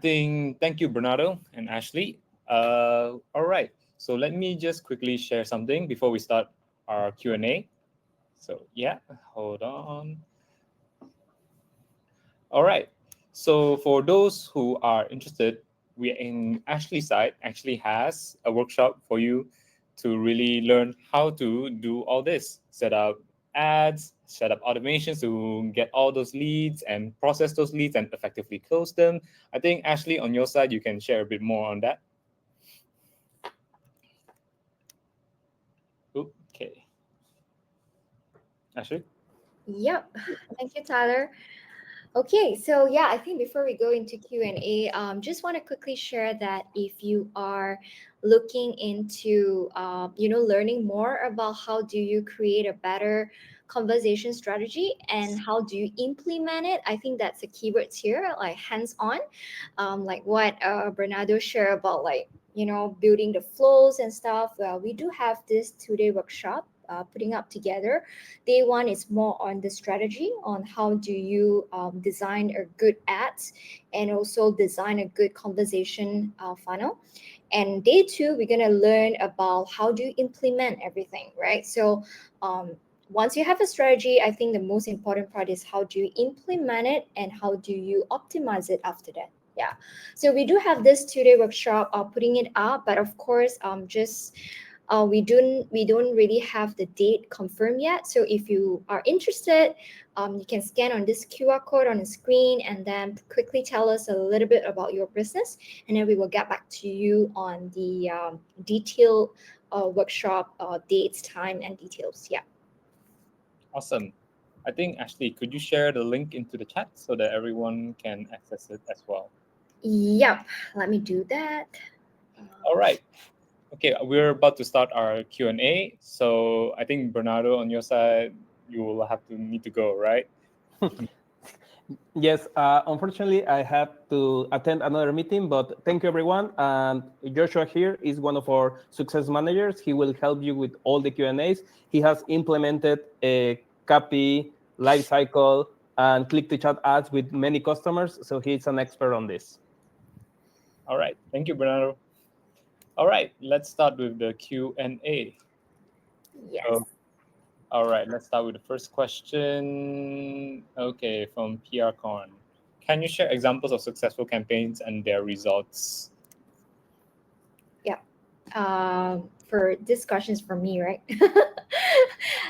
Thank you, Bernardo and Ashley. All right. So let me just quickly share something before we start our Q&A. So yeah, hold on. All right. So for those who are interested, we in Ashley's side actually has a workshop for you to really learn how to do all this, set up ads, set up automations to get all those leads and process those leads and effectively close them. I think Ashley, on your side, you can share a bit more on that. Okay. Ashley? Yep. Thank you, Tyler. Okay, so yeah, I think before we go into Q&A, just want to quickly share that if you are looking into, learning more about how do you create a better conversation strategy and how do you implement it, I think that's the keywords here, like hands-on, like what Bernardo shared about building the flows and stuff. Well, we do have this 2-day workshop putting up together. Day one is more on the strategy on how do you design a good ads and also design a good conversation funnel. And day two, we're gonna learn about how do you implement everything, right? So once you have a strategy, I think the most important part is how do you implement it and how do you optimize it after that. Yeah. So we do have this 2-day workshop putting it up, but of course, just we don't really have the date confirmed yet. So if you are interested, you can scan on this QR code on the screen and then quickly tell us a little bit about your business, and then we will get back to you on the detailed workshop dates, time, and details. Yeah. Awesome. I think, Ashley, could you share the link into the chat so that everyone can access it as well? Yep. Let me do that. All right. Okay, we're about to start our Q&A. So I think, Bernardo, on your side, you will have to need to go, right? Yes, unfortunately, I have to attend another meeting, but thank you, everyone. And Joshua here is one of our success managers. He will help you with all the Q&As. He has implemented a copy, life cycle, and click-to-chat ads with many customers, so he's an expert on this. All right. Thank you, Bernardo. All right, let's start with the Q&A. Yes. So, all right, let's start with the first question. Okay, from PR Con. Can you share examples of successful campaigns and their results? For this question is for me, right?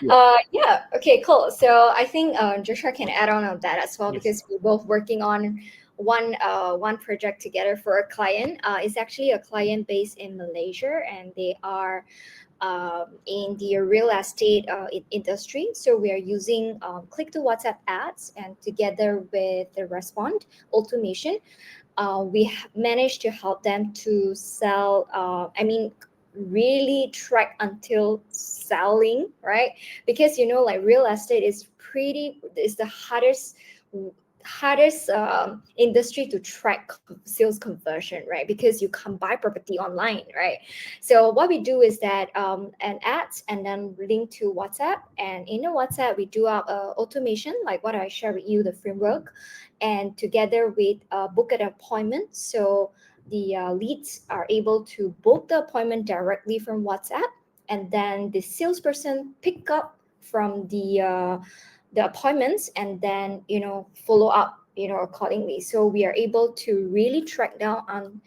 Yeah. Yeah. Okay. Cool. So I think Joshua can add on that as well, Yes. because we're both working on one project together for a client. It's actually a client based in Malaysia, and they are in the real estate industry. So we are using click to WhatsApp ads, and together with the Respond automation, we managed to help them to sell. Really track until selling, right? Because like real estate is the hardest industry to track sales conversion, right? Because you can't buy property online, right? So what we do is that an ads and then link to WhatsApp, and in the WhatsApp we do our automation like what I shared with you, the framework, and together with book an appointment. So the leads are able to book the appointment directly from WhatsApp, and then the salesperson pick up from the appointments, and then follow up accordingly. So we are able to really track down on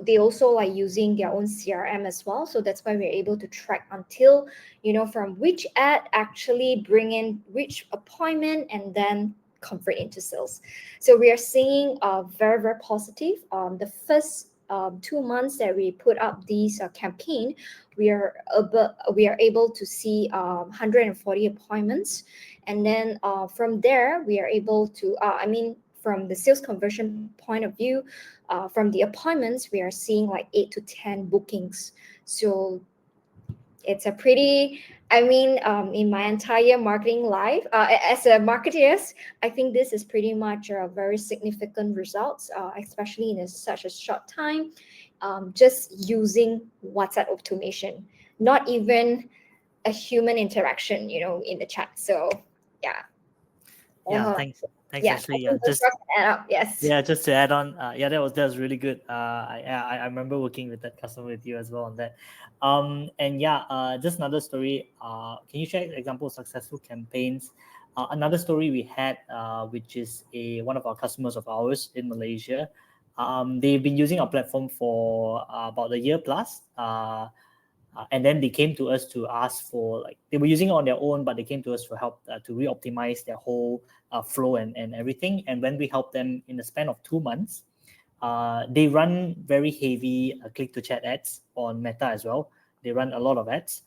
they also like using their own CRM as well, so that's why we're able to track until from which ad actually bring in which appointment and then convert into sales. So we are seeing very, very positive. The first 2 months that we put up these campaign, we are able to see 140 appointments, and then from there we are able to from the sales conversion point of view, from the appointments we are seeing like 8 to 10 bookings. So it's a pretty in my entire marketing life as a marketer, I think this is pretty much a very significant results, especially in such a short time, just using WhatsApp automation, not even a human interaction in the chat. So yeah. Yeah, Uh, thanks, yeah, Ashley. I think Just Joshua can add up. Yes. yeah, just to add on, that was really good. I remember working with that customer with you as well on that. And yeah, just another story. Can you share example of successful campaigns? Another story we had, which is one of our customers of ours in Malaysia. They've been using our platform for about a year plus. And then they came to us to ask for, like, they were using it on their own, but they came to us for help to re-optimize their whole flow and everything. And when we helped them in the span of 2 months, they run very heavy click-to-chat ads on Meta as well. They run a lot of ads.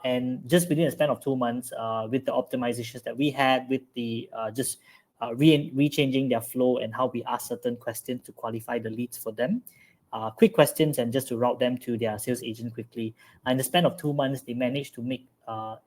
And just within a span of 2 months, with the optimizations that we had, with the re-changing their flow and how we ask certain questions to qualify the leads for them, quick questions and just to route them to their sales agent quickly. In the span of 2 months, they managed to make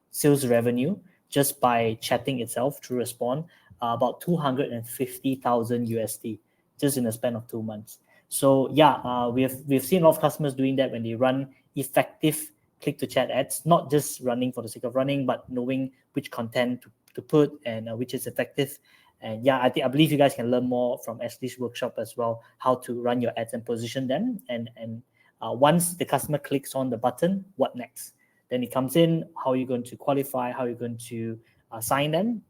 sales revenue just by chatting itself through Respond, about 250,000 USD just in the span of 2 months. So yeah, we've seen a lot of customers doing that when they run effective click-to-chat ads, not just running for the sake of running, but knowing which content to put and which is effective. And yeah, I believe you guys can learn more from Ashley's workshop as well, how to run your ads and position them. And once the customer clicks on the button, what next? Then it comes in, how are you going to qualify, how are you going to sign them?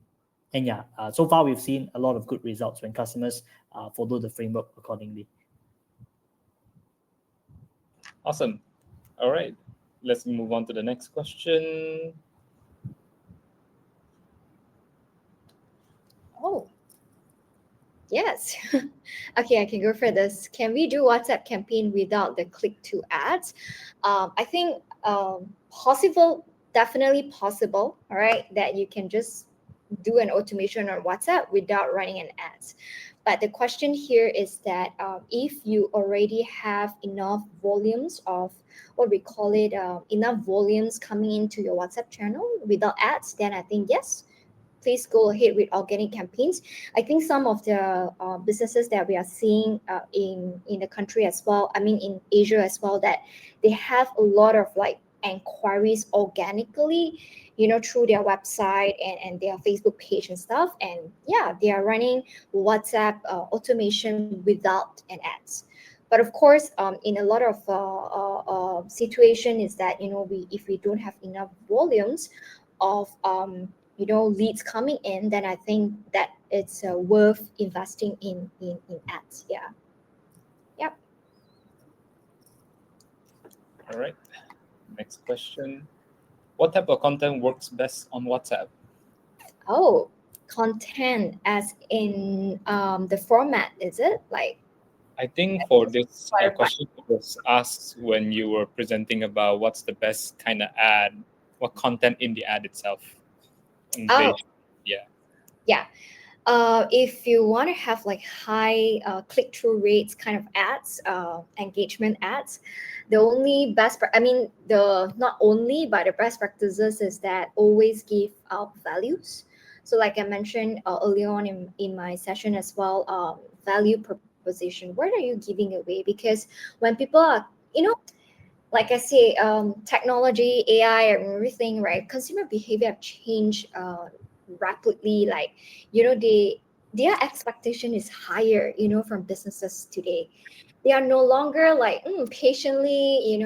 And yeah, so far we've seen a lot of good results when customers follow the framework accordingly. Awesome. All right, let's move on to the next question. Oh, yes. Okay, I can go for this. Can we do WhatsApp campaign without the click to ads? I think possible, definitely possible. All right, that you can just do an automation on WhatsApp without running an ads. But the question here is that if you already have enough volumes of what we call it, enough volumes coming into your WhatsApp channel without ads, then I think yes, please go ahead with organic campaigns. I think some of the businesses that we are seeing in the country as well, I mean in Asia as well, that they have a lot of like inquiries organically, through their website and their Facebook page and stuff. And yeah, they are running WhatsApp automation without an ads. But of course, in a lot of situation is that we if we don't have enough volumes of leads coming in, then I think that it's worth investing in ads. Yeah. Yep. All right, next question. What type of content works best on WhatsApp? Oh, content as in the format, is it like? I think for this Clarify. question, it was asked when you were presenting about what's the best kind of ad, what content in the ad itself. And Oh, yeah. yeah. If you want to have like high click-through rates kind of ads, engagement ads, the only I mean, the not only, but the best practices is that always give out values. So like I mentioned earlier on in my session as well, value proposition. What are you giving away? Because when people are, like I say, technology, AI, and everything, right? Consumer behavior have changed rapidly. Like, their expectation is higher, from businesses today. They are no longer like patiently,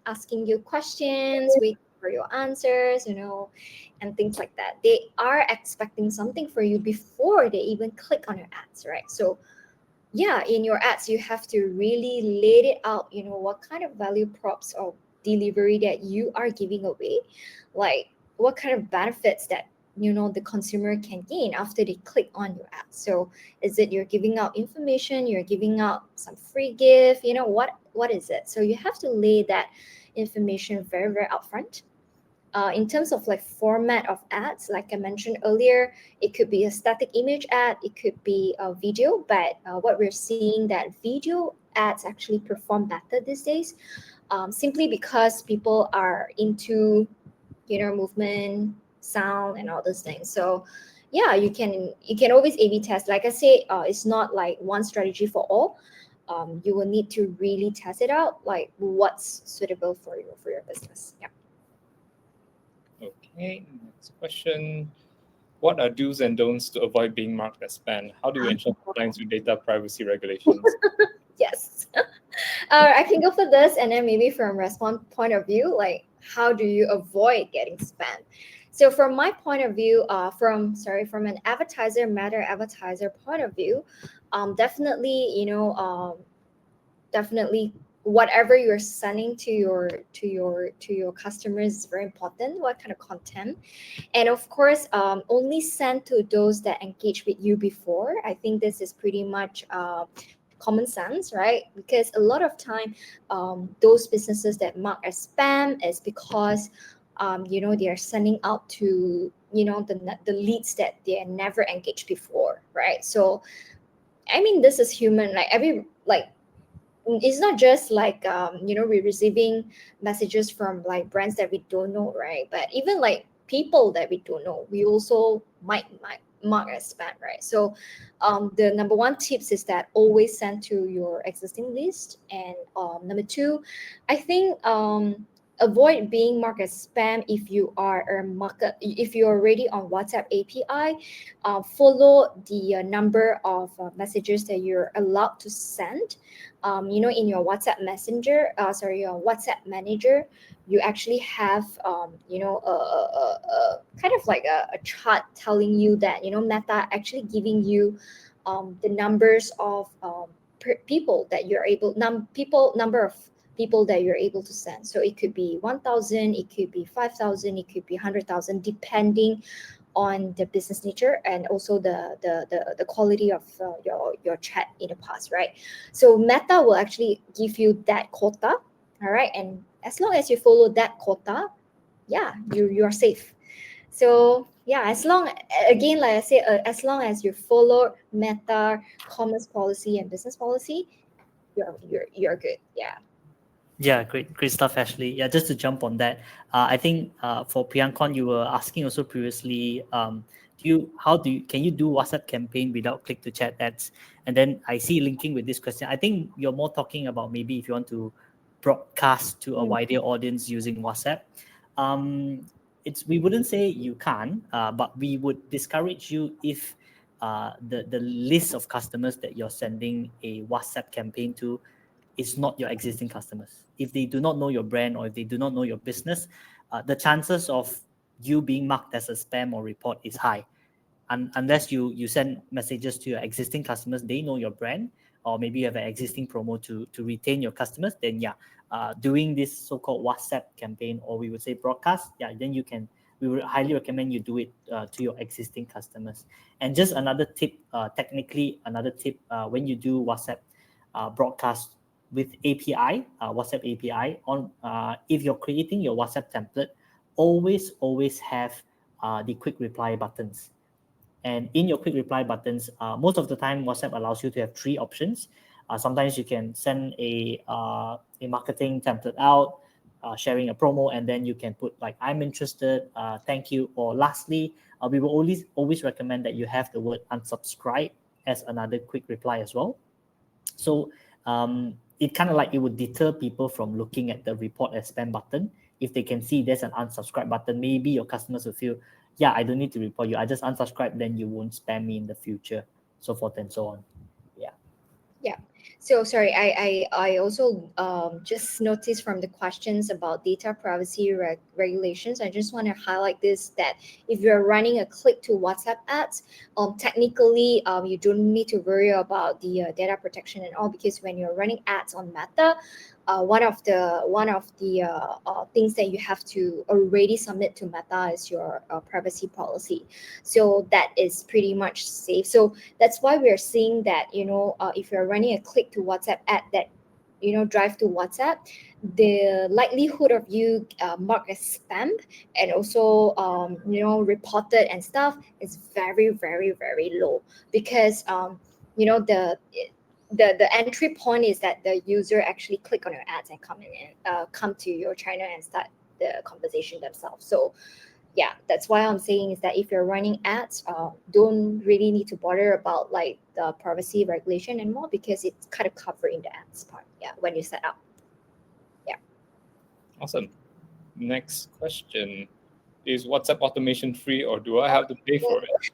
asking you questions, waiting for your answers, and things like that. They are expecting something for you before they even click on your ads, right? So yeah, in your ads you have to really lay it out, what kind of value props or delivery that you are giving away, like what kind of benefits that the consumer can gain after they click on your ad. So is it you're giving out information, you're giving out some free gift, what is it? So you have to lay that information very very upfront. In terms of like format of ads, like I mentioned earlier, it could be a static image ad, it could be a video, but what we're seeing that video ads actually perform better these days, simply because people are into movement, sound, and all those things. So yeah, you can always A/B test. Like I say, it's not like one strategy for all. You will need to really test it out, like what's suitable for your business. Yeah. Okay, next question. What are do's and don'ts to avoid being marked as spam? How do you ensure compliance with data privacy regulations? Yes. I can go for this, and then maybe from Respond point of view, like how do you avoid getting spam? So from my point of view, from an advertiser point of view, definitely, definitely whatever you're sending to your customers is very important. What kind of content? And of course, only send to those that engage with you before. I think this is pretty much common sense, right? Because a lot of time, those businesses that mark as spam is because they are sending out to the leads that they are never engaged before, right? So I mean, this is human. Like it's not just like we're receiving messages from like brands that we don't know, right? But even like people that we don't know, we also might mark as spam, right? So the number one tips is that always send to your existing list. And number two, I think avoid being marked as spam if you're already on WhatsApp API. Follow the number of messages that you're allowed to send. In your WhatsApp messenger, your WhatsApp manager, you actually have a kind of like a chart telling you that Meta actually giving you the numbers of people that you're able number of people that you're able to send. So it could be 1,000, it could be 5,000, it could be 100,000, depending on the business nature and also the quality of your chat in the past, right? So Meta will actually give you that quota, all right? And as long as you follow that quota, yeah, you're safe. So yeah, as long, again, like I said, as long as you follow Meta commerce policy and business policy, you're good. Yeah. Yeah, great stuff, Ashley. Yeah, just to jump on that, I think for Priyankon, you were asking also previously, can you do WhatsApp campaign without click to chat ads? And then I see linking with this question. I think you're more talking about maybe if you want to broadcast to a Mm. wider audience using WhatsApp. We wouldn't say you can't, but we would discourage you if the list of customers that you're sending a WhatsApp campaign to is not your existing customers. If they do not know your brand or if they do not know your business, the chances of you being marked as a spam or report is high. Unless you send messages to your existing customers, they know your brand, or maybe you have an existing promo to retain your customers, then yeah, doing this so-called WhatsApp campaign, or we would say broadcast, yeah, then we would highly recommend you do it to your existing customers. And just another tip, technically another tip, when you do WhatsApp broadcast with API, WhatsApp API, if you're creating your WhatsApp template, always have the quick reply buttons. And in your quick reply buttons, most of the time, WhatsApp allows you to have three options. Sometimes you can send a marketing template out, sharing a promo, and then you can put like, I'm interested, thank you. Or lastly, we will always recommend that you have the word unsubscribe as another quick reply as well. So it kind of like it would deter people from looking at the report as spam button. If they can see there's an unsubscribe button, maybe your customers will feel, yeah, I don't need to report you. I just unsubscribe, then you won't spam me in the future, so forth and so on. Yeah. Yeah. So sorry, I also just noticed from the questions about data privacy regulations. I just want to highlight this, that if you're running a click to WhatsApp ads, technically you don't need to worry about the data protection and all, because when you're running ads on Meta, one of the things that you have to already submit to Meta is your privacy policy. So that is pretty much safe. So that's why we're seeing that, if you're running a click to WhatsApp ad that, drive to WhatsApp, the likelihood of you marked as spam and also, reported and stuff is very, very, very low, because, the entry point is that the user actually click on your ads and come to your channel and start the conversation themselves. So yeah, that's why I'm saying is that if you're running ads, don't really need to bother about like the privacy regulation anymore, because it's kind of covering the ads part. Yeah, when you set up. Yeah. Awesome. Next question. Is WhatsApp automation free or do I have to pay for it?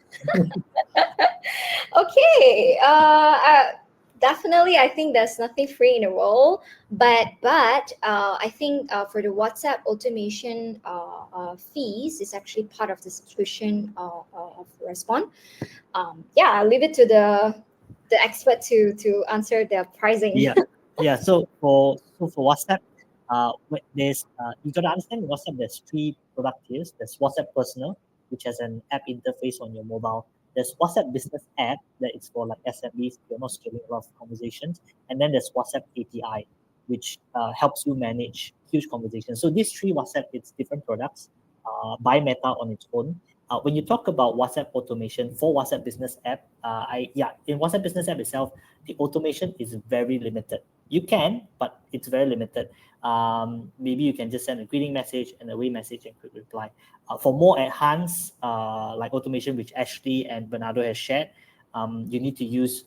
Okay. Definitely, I think there's nothing free in the world, but I think for the WhatsApp automation fees is actually part of the subscription of Respond. Yeah, I'll leave it to the expert to answer the pricing. Yeah. So for WhatsApp, there's you gotta understand WhatsApp. There's three product tiers. There's WhatsApp Personal, which has an app interface on your mobile. There's WhatsApp Business app that is for like SMBs. You're not scheduling a lot of conversations. And then there's WhatsApp API, which helps you manage huge conversations. So these three WhatsApp, it's different products by Meta on its own. When you talk about WhatsApp automation for WhatsApp Business app, in WhatsApp Business app itself, the automation is very limited. You can, but it's very limited. Maybe you can just send a greeting message and away message and quick reply. For more enhanced like automation, which Ashley and Bernardo has shared, you need to use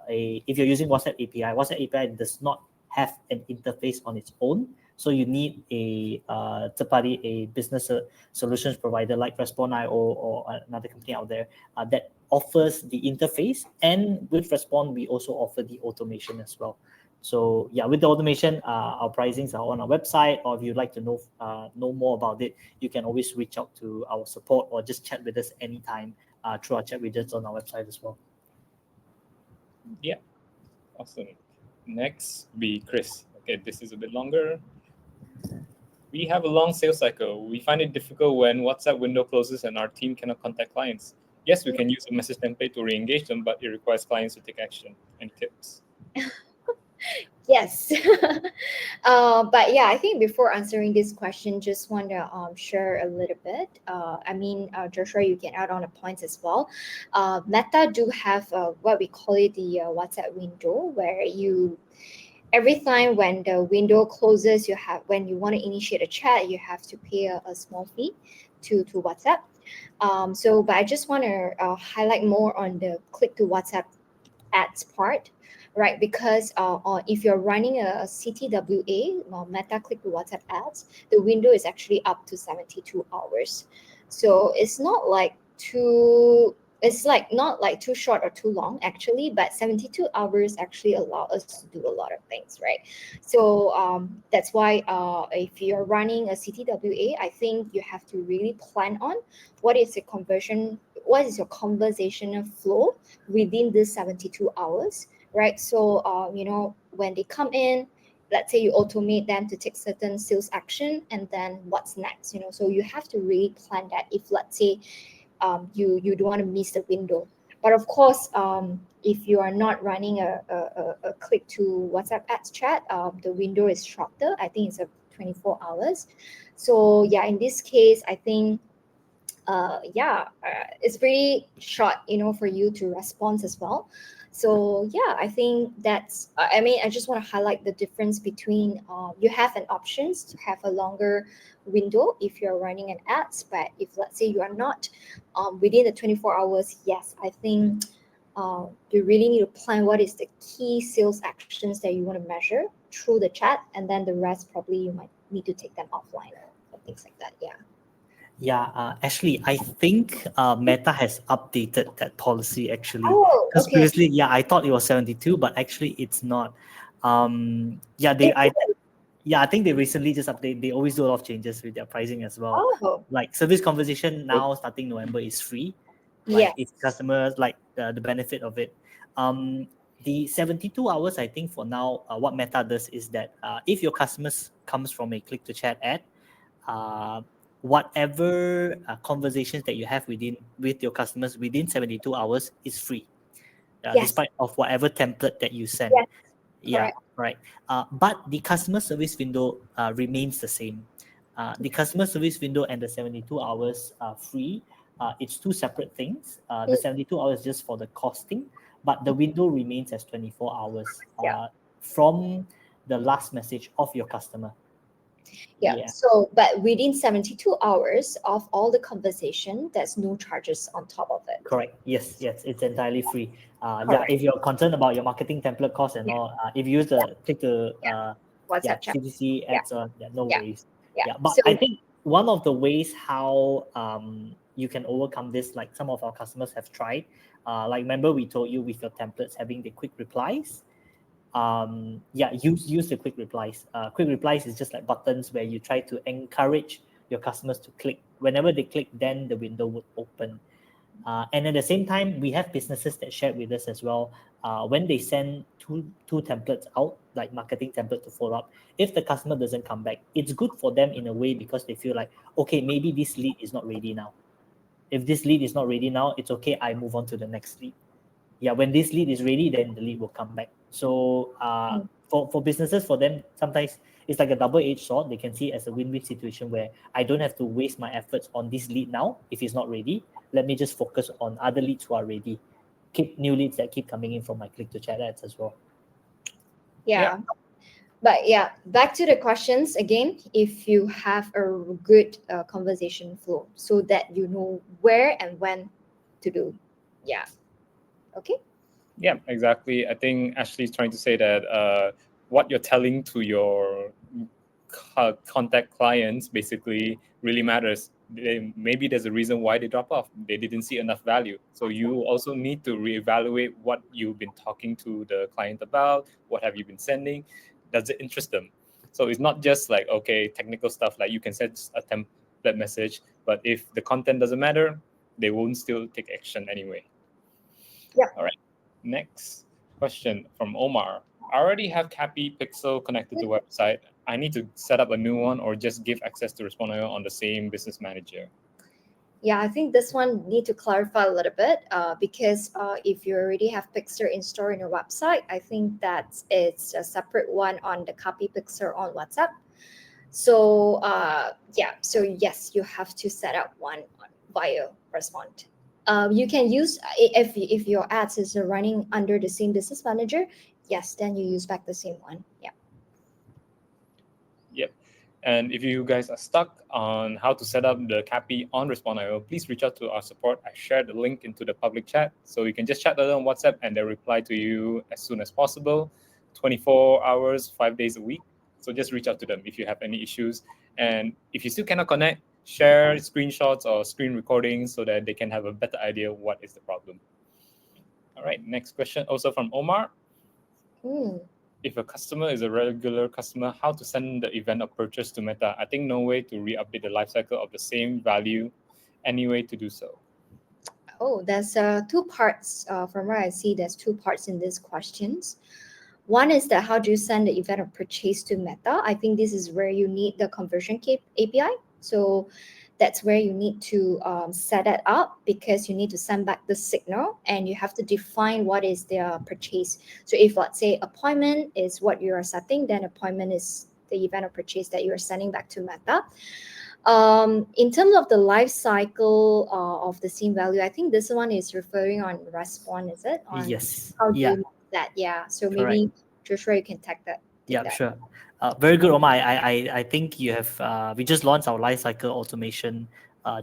if you're using WhatsApp API. WhatsApp API does not have an interface on its own. So you need a third party, a business solutions provider like Respond.io or another company out there that offers the interface. And with Respond, we also offer the automation as well. So yeah, with the automation, our pricings are on our website, or if you'd like to know more about it, you can always reach out to our support or just chat with us anytime through our chat widgets on our website as well. Yeah. Awesome. Next be Chris. Okay, this is a bit longer. We have a long sales cycle. We find it difficult when WhatsApp window closes and our team cannot contact clients. Yes, we can use a message template to re-engage them, but it requires clients to take action. Any tips? Yes. But yeah, I think before answering this question, just want to share a little bit. Joshua, you can add on the points as well. Meta do have what we call it the WhatsApp window, where you every time when the window closes, you have when you want to initiate a chat, you have to pay a small fee to WhatsApp. But I just want to highlight more on the click to WhatsApp ads part, right? Because if you're running a CTWA, Meta Click to WhatsApp ads, the window is actually up to 72 hours. So it's not like too. It's like not like too short or too long actually, but 72 hours actually allow us to do a lot of things, right? So that's why if you're running a CTWA, I think you have to really plan on what is the conversion, what is your conversational flow within this 72 hours, right? So, when they come in, let's say you automate them to take certain sales action, and then what's next, so you have to really plan that if, let's say, you don't want to miss the window. But of course, if you are not running a click to WhatsApp ads chat, the window is shorter. I think it's a 24 hours. So yeah, in this case, I think it's pretty short, for you to respond as well. So yeah, I think that's. I just want to highlight the difference between you have an options to have a longer window if you're running an ads, but if let's say you are not within the 24 hours, yes, I think you really need to plan what is the key sales actions that you want to measure through the chat, and then the rest probably you might need to take them offline or things like that. Yeah. Yeah, actually, I think Meta has updated that policy actually. Oh, Because okay. previously, yeah, I thought it was 72, but actually it's not. Yeah, I think they recently just update. They always do a lot of changes with their pricing as well. Oh, Like service conversation now starting November is free. Like if yes. customers like the benefit of it. The 72 hours, I think for now, what Meta does is that if your customers comes from a click to chat ad, uh, whatever conversations that you have with your customers within 72 hours is free, Yes. despite of whatever template that you send. Yes. Yeah, Correct. right. But the customer service window remains the same. The customer service window and the 72 hours free, it's two separate things. The 72 hours just for the costing, but the window remains as 24 hours Yeah. from the last message of your customer. Yeah. Yeah. So, but within 72 hours of all the conversation, there's no charges on top of it. Correct. Yes, it's entirely free. Yeah, Correct. if you're concerned about your marketing template costs and all, if you use the click to WhatsApp chat. CTC Yeah. ads, no Yeah. worries. Yeah. Yeah, but So, I think one of the ways how you can overcome this, like some of our customers have tried, like remember we told you with your templates having the quick replies. Use the quick replies. Quick replies is just like buttons where you try to encourage your customers to click. Whenever they click, then the window would open. And at the same time, we have businesses that share with us as well. When they send two templates out, like marketing template to follow up, if the customer doesn't come back, it's good for them in a way because they feel like, okay, maybe this lead is not ready now. If this lead is not ready now, it's okay. I move on to the next lead. Yeah, when this lead is ready, then the lead will come back. So for businesses, for them, sometimes it's like a double-edged sword. They can see it as a win-win situation where I don't have to waste my efforts on this lead now if it's not ready. Let me just focus on other leads who are ready. Keep new leads that keep coming in from my click to chat ads as well. yeah. But yeah, back to the questions again. If you have a good conversation flow, so that you know where and when to do. Yeah. Okay. Yeah, exactly. I think Ashley's trying to say that what you're telling to your contact clients basically really matters. Maybe there's a reason why they drop off. They didn't see enough value. So you also need to reevaluate what you've been talking to the client about. What have you been sending? Does it interest them? So it's not just like, okay, technical stuff, like you can send a template message, but if the content doesn't matter, they won't still take action anyway. Yeah. All right. Next question from Omar. I already have Cappy Pixel connected to the website. I need to set up a new one or just give access to Respond.io on the same business manager. Yeah, I think this one need to clarify a little bit because if you already have Pixel installed in your website, I think that it's a separate one on the copy Pixel on WhatsApp. So yeah, so yes, you have to set up one via Respond. You can use if your ads is running under the same business manager, yes, then you use back the same one. Yeah. Yep. And if you guys are stuck on how to set up the Cappy on Respond.io, please reach out to our support. I shared the link into the public chat. So you can just chat with them on WhatsApp and they'll reply to you as soon as possible, 24 hours, 5 days a week. So just reach out to them if you have any issues. And if you still cannot connect, share screenshots or screen recordings so that they can have a better idea what is the problem. All right, next question also from Omar. Mm. If a customer is a regular customer, how to send the event of purchase to Meta? I think no way to re-update the lifecycle of the same value. Any way to do so? Oh, there's two parts. From where I see, there's two parts in these questions. One is that how do you send the event of purchase to Meta? I think this is where you need the conversion API. So that's where you need to set it up because you need to send back the signal and you have to define what is their purchase. So if let's say appointment is what you are setting, then appointment is the event of purchase that you are sending back to Meta. In terms of the life cycle of the same value, I think this one is referring on Respond, is it? On Yes. how do Yeah. you manage that? Yeah. So Correct. maybe Joshua, you can take that. Yeah, sure. Very good, Omar. I think you have. We just launched our lifecycle automation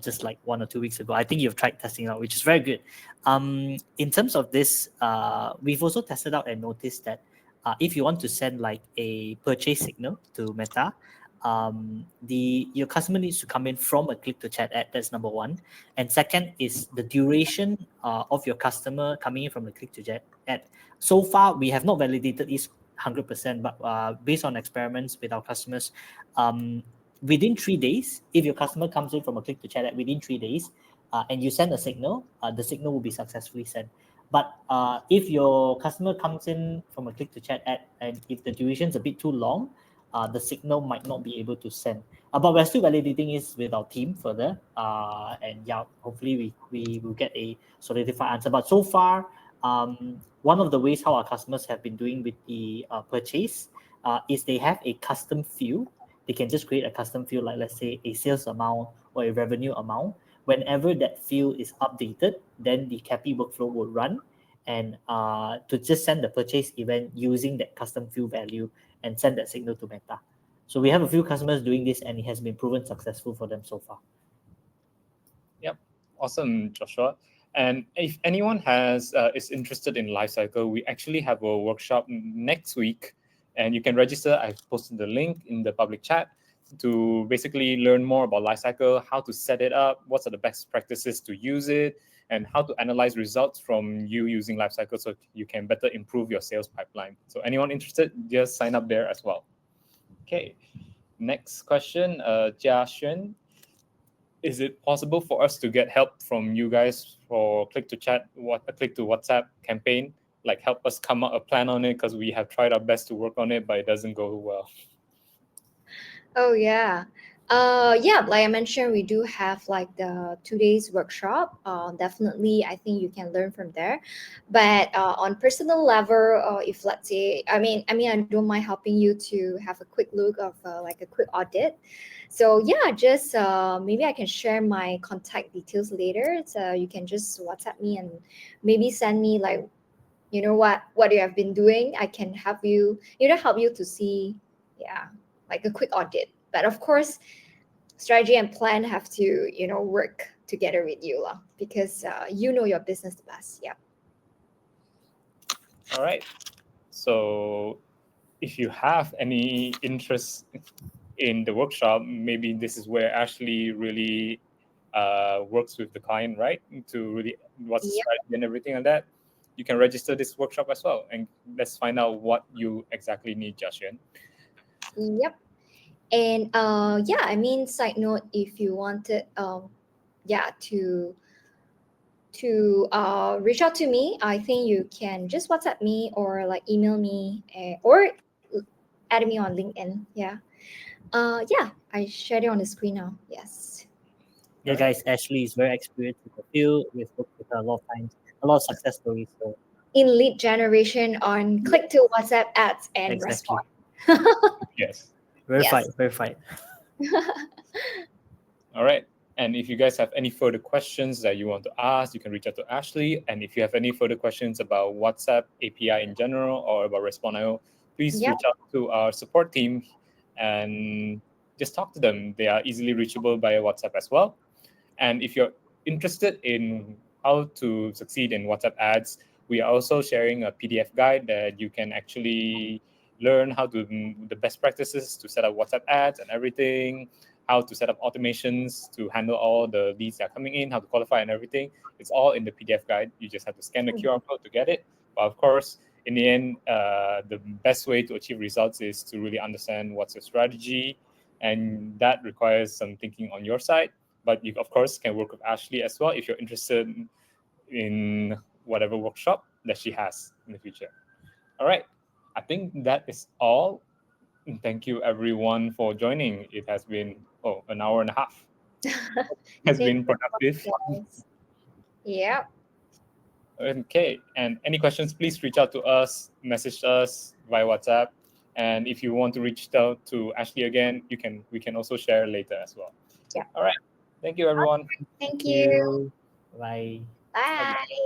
just like 1 or 2 weeks ago. I think you've tried testing out, which is very good. In terms of this, we've also tested out and noticed that if you want to send like a purchase signal to Meta, your customer needs to come in from a click to chat ad. That's number one. And second is the duration of your customer coming in from the click to chat ad. So far, we have not validated this 100%, but based on experiments with our customers, within 3 days, if your customer comes in from a click to chat ad within 3 days, and you send a signal, the signal will be successfully sent. But if your customer comes in from a click to chat ad and if the duration is a bit too long, the signal might not be able to send. But we're still validating this with our team further, and yeah, hopefully we will get a solidified answer. But so far, one of the ways how our customers have been doing with the purchase is they have a custom field. They can just create a custom field, like let's say a sales amount or a revenue amount. Whenever that field is updated, then the Cappy workflow will run and to just send the purchase event using that custom field value and send that signal to Meta. So we have a few customers doing this and it has been proven successful for them so far. Yep, awesome, Joshua. And if anyone is interested in lifecycle, we actually have a workshop next week, and you can register. I've posted the link in the public chat to basically learn more about lifecycle, how to set it up, what are the best practices to use it, and how to analyze results from you using lifecycle so you can better improve your sales pipeline. So anyone interested, just sign up there as well. Okay, next question, Jia Xuan. Is it possible for us to get help from you guys for click to chat, a click to WhatsApp campaign? Like help us come up a plan on it because we have tried our best to work on it, but it doesn't go well. Oh yeah. Yeah, like I mentioned, we do have like the 2 days workshop. Definitely, I think you can learn from there. But on personal level, if let's say, I don't mind helping you to have a quick look of like a quick audit. So yeah, just maybe I can share my contact details later. So you can just WhatsApp me and maybe send me like, what you have been doing. I can help you to see, yeah, like a quick audit. But of course, strategy and plan have to work together with you lah, because you know your business the best. Yeah. All right. So if you have any interest in the workshop, maybe this is where Ashley really works with the client, right? To really what's the Yep. strategy and everything like that. You can register this workshop as well, and let's find out what you exactly need, Jashian. Yep. And yeah, side note, if you wanted yeah, to to reach out to me, I think you can just WhatsApp me or like email me or add me on LinkedIn. Yeah. Yeah, I shared it on the screen now. Yes. Yeah, guys, Ashley is very experienced in the field. We've worked with her a lot of times, a lot of success stories. So In lead generation on click to WhatsApp ads and exactly, respond. Yes. verified, Yes. verified. All right. And if you guys have any further questions that you want to ask, you can reach out to Ashley. And if you have any further questions about WhatsApp API in general or about Respond.io, please Yep. reach out to our support team and just talk to them. They are easily reachable via WhatsApp as well. And if you're interested in how to succeed in WhatsApp ads, we are also sharing a PDF guide that you can actually learn how to the best practices to set up WhatsApp ads and everything, how to set up automations to handle all the leads that are coming in, how to qualify and everything. It's all in the PDF guide. You just have to scan the QR code to get it. But of course, in the end, the best way to achieve results is to really understand what's your strategy, and that requires some thinking on your side. But you, of course, can work with Ashley as well if you're interested in whatever workshop that she has in the future. All right. I think that is all. Thank you, everyone, for joining. It has been an hour and a half. It has Thank been you, productive. guys. Yep. Okay. And any questions, please reach out to us, message us via WhatsApp. And if you want to reach out to Ashley again, we can also share later as well. Yep. All right. Thank you, everyone. Thank Thank you. you. Bye. Bye.